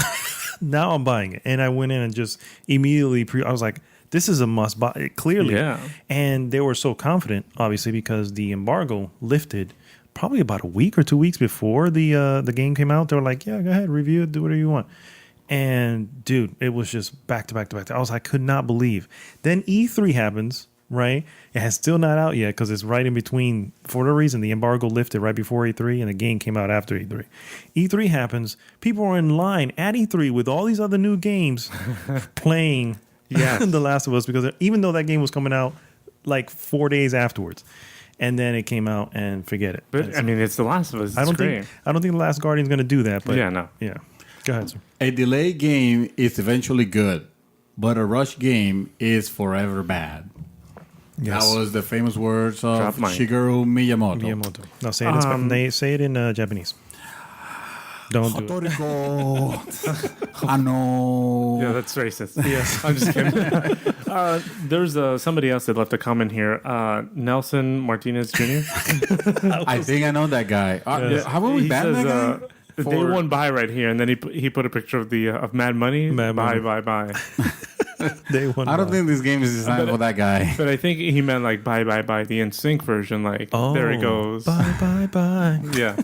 Now I'm buying it, and I went in and just immediately I was like, this is a must buy, clearly. Yeah. And they were so confident, obviously, because the embargo lifted probably about a week or 2 weeks before the game came out. They were like, yeah, go ahead, review it, do whatever you want. And dude, it was just back to back to back. I could not believe. Then E3 happens, right? It has still not out yet because it's right in between. For whatever reason, the embargo lifted right before E3 and the game came out after E3. E3 happens. People are in line at E3 with all these other new games playing The Last of Us, because even though that game was coming out like 4 days afterwards, and then it came out, and forget it. But I mean, it's The Last of Us. It's I don't great. think The Last Guardian's going to do that. But Yeah, no. Yeah. Go ahead, sir. A delayed game is eventually good, but a rush game is forever bad. Yes. That was the famous words of Drop mine. Shigeru Miyamoto. Miyamoto. No, say it. Say it in Japanese. Don't do it. I know. Yeah, that's racist. Yes, I'm just kidding. There's somebody else that left a comment here. Nelson Martinez Jr. I think I know that guy. How about we He ban that guy? Day one buy right here, and then he put a picture of the of Mad Money. Mad Money. Buy. Day one. I don't think this game is designed for that guy. But I think he meant like buy the NSYNC version. Like there he goes. Bye. Yeah,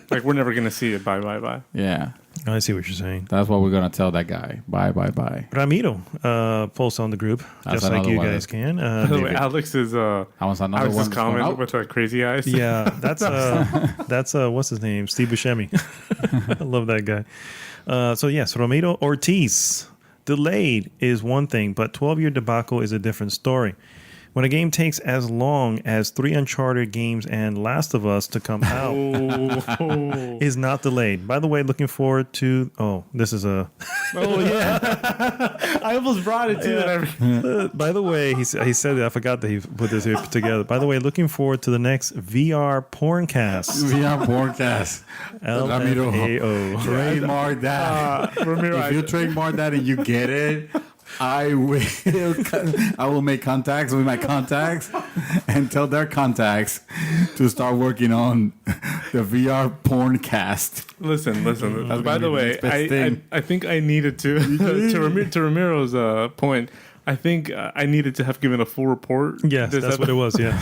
like we're never gonna see it. Buy. Yeah, I see what you're saying. that's what we're gonna tell that guy. Bye. Ramiro posts on the group, That's just like another you one. guys can. By the way, David. Alex is I was another Alex's one. comment with crazy eyes. Yeah, that's what's his name? Steve Buscemi. I love that guy. So yes, Ramiro Ortiz. Delayed is one thing, but 12-year debacle is a different story. When a game takes as long as 3 Uncharted games and Last of Us to come out, is not delayed. By the way, looking forward to... Oh, this is a... Oh yeah, I almost brought it too. by the way, he said that. I forgot that he put this here together. By the way, looking forward to the next VR porncast. VR podcast. LMAO. Trademark that. Ramiro, If you trademark that and you get it, I will make contacts with my contacts and tell their contacts to start working on the VR porncast. Listen. That's By gonna the be way, the best thing. I think I needed to to Ramiro's point. I think I needed to have given a full report. Yes, that's what it was. Yeah.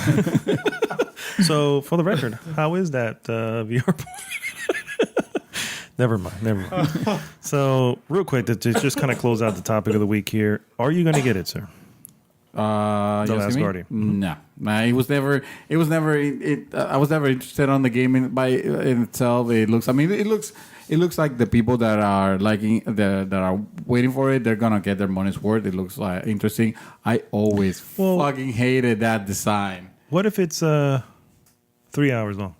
So, for the record, how is that VR? Never mind. So, real quick, to just kind of close out the topic of the week here, are you going to get it, sir? The Last Guardian. No, it was never. I was never interested on the game in itself. It looks. I mean, it looks like the people that are liking that are waiting for it. They're gonna get their money's worth. It looks like interesting. I always fucking hated that design. What if it's 3 hours long?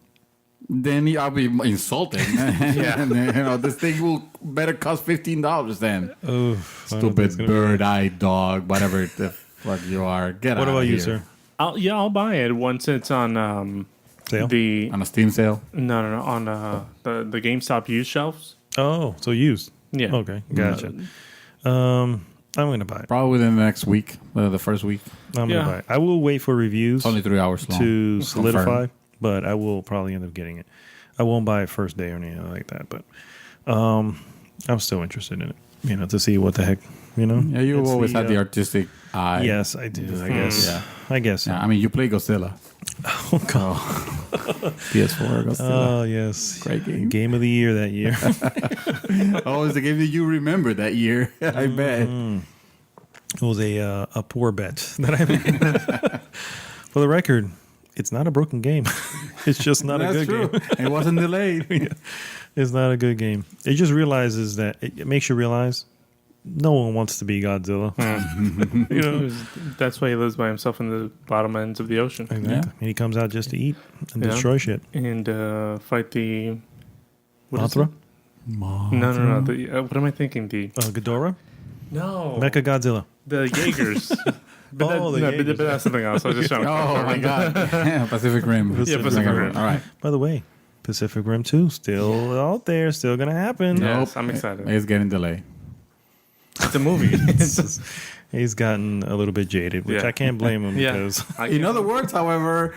Then I'll be insulting. Yeah, and, this thing will better cost $15 then. Oh, Stupid bird-eyed dog, whatever the fuck you are. Get out What of about you, here. sir? I'll buy it once it's on Sale? the On a Steam sale? no on the GameStop used shelves. Oh, so used. Yeah. Okay, gotcha. I'm going to buy it. Probably within the next week, the first week. I'm going Yeah. to buy it. I will wait for reviews It's only 3 hours long. to solidify, Confirmed. but I will probably end up getting it. I won't buy it first day or anything like that, but I'm still interested in it, to see what the heck, Yeah, you've It's always had the uh, artistic eye. Yes, I do, I guess. Yeah. I guess. Yeah, I mean, you play Godzilla. Oh, God. PS4 Godzilla. Oh, yes. Great game. Game of the year that year. Oh, it's the game that you remember that year. I bet. It was a poor bet that I made. For the record, it's not a broken game. It's just not a good game. It wasn't delayed. It's not a good game. It just realizes that it makes you realize no one wants to be Godzilla. You know, that's why he lives by himself in the bottom ends of the ocean. Exactly. Yeah. And he comes out just to eat and Yeah. destroy shit. And fight the... What is Mothra? it? No. What am I thinking? Ghidorah? No. Mecha Godzilla. The Jaegers. Oh, the Jaegers. But that's something else. I was just trying to... Oh my God! Pacific Rim. Yeah, Pacific Rim. All right. By the way, Pacific Rim 2 still out there, still gonna happen. Yes, I'm excited. It's getting delayed. It's a movie. He's gotten a little bit jaded, which Yeah. I can't blame him Yeah. because In other words, however,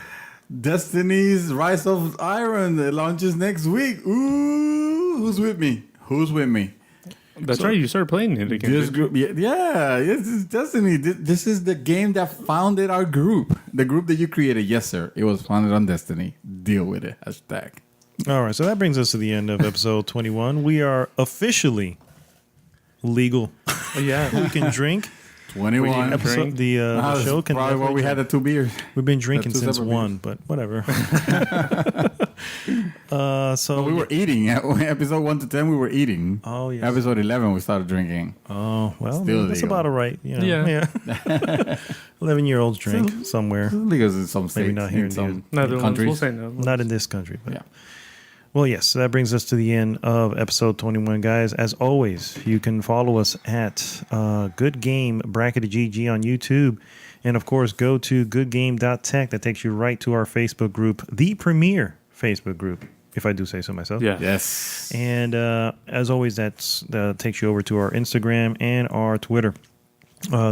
Destiny's Rise of Iron launches next week. Ooh, who's with me? Who's with me? That's right. You started playing it again. This group, yeah, this is Destiny. This is the game that founded our group. The group that you created. Yes, sir. It was founded on Destiny. Deal with it. Hashtag. all right, so that brings us to the end of episode 21. We are officially legal. Yeah. We can drink. 21. Episode, the That's show can probably why definitely we had drink. the 2 beers. We've been drinking two since separate 1, but whatever. So We were eating. At episode 1 to 10, we were eating. Oh, yes. Episode 11, we started drinking. Oh, well, Still that's legal. about all right. You know, Yeah. 11-year-olds drink somewhere. Because in some states, Maybe not here in some No, the ones countries. we'll say no. Not in this country, but Yeah. well, yes. So that brings us to the end of episode 21, guys. As always, you can follow us at Good Game Bracketed GG on YouTube, and of course, go to goodgame.tech. That takes you right to our Facebook group, the premier Facebook group, if I do say so myself. Yeah. Yes. And as always, that takes you over to our Instagram and our Twitter.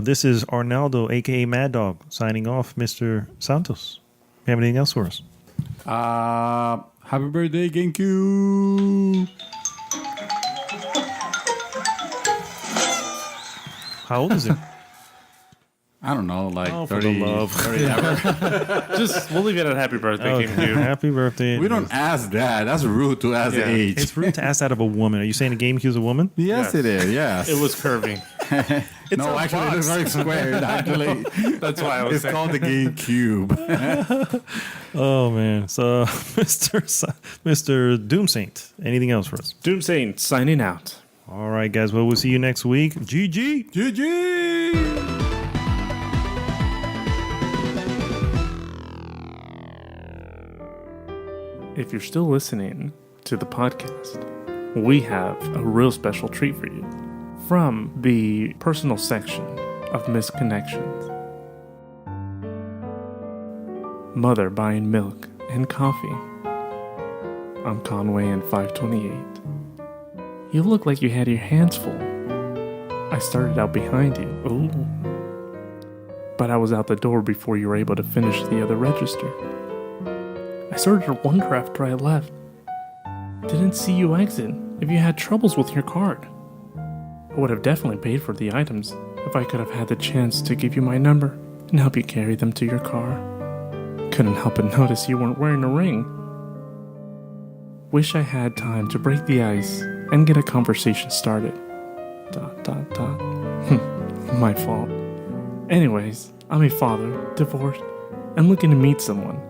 This is Arnaldo, aka Mad Dog, signing off. Mr. Santos, you have anything else for us? Happy birthday, GameCube. How old is it? I don't know, like Oh, for 30, the love. 30 ever. Just, we'll leave it at happy birthday, Okay. GameCube. Happy birthday. We don't ask that. That's rude to ask Yeah. the age. It's rude to ask that of a woman. Are you saying the GameCube's a woman? Yes, Yes. it is. Yes. It was curvy. no, actually, it looks very squared. Actually, That's why I was it's saying. called the GameCube. Oh man. So, Mr. Doom Saint, anything else for us? Doom Saint signing out. All right, guys. Well, we'll see you next week. GG. GG. If you're still listening to the podcast, we have a real special treat for you from the personal section of Misconnections. Mother buying milk and coffee. I'm Conway and 528. You look like you had your hands full. I started out behind you. Ooh. But I was out the door before you were able to finish the other register. I started to wonder after I left. Didn't see you exit if you had troubles with your card. I would have definitely paid for the items if I could have had the chance to give you my number and help you carry them to your car. Couldn't help but notice you weren't wearing a ring. Wish I had time to break the ice and get a conversation started. ... My fault. Anyways, I'm a father, divorced, and looking to meet someone.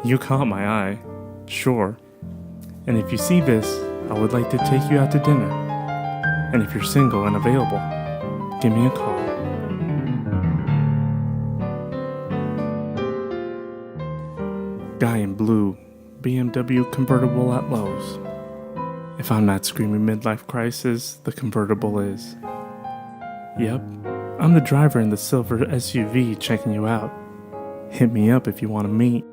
You caught my eye, sure. And if you see this, I would like to take you out to dinner. And if you're single and available, give me a call. Guy in blue, BMW convertible at Lowe's. If I'm not screaming midlife crisis, the convertible is. Yep, I'm the driver in the silver SUV checking you out. Hit me up if you want to meet.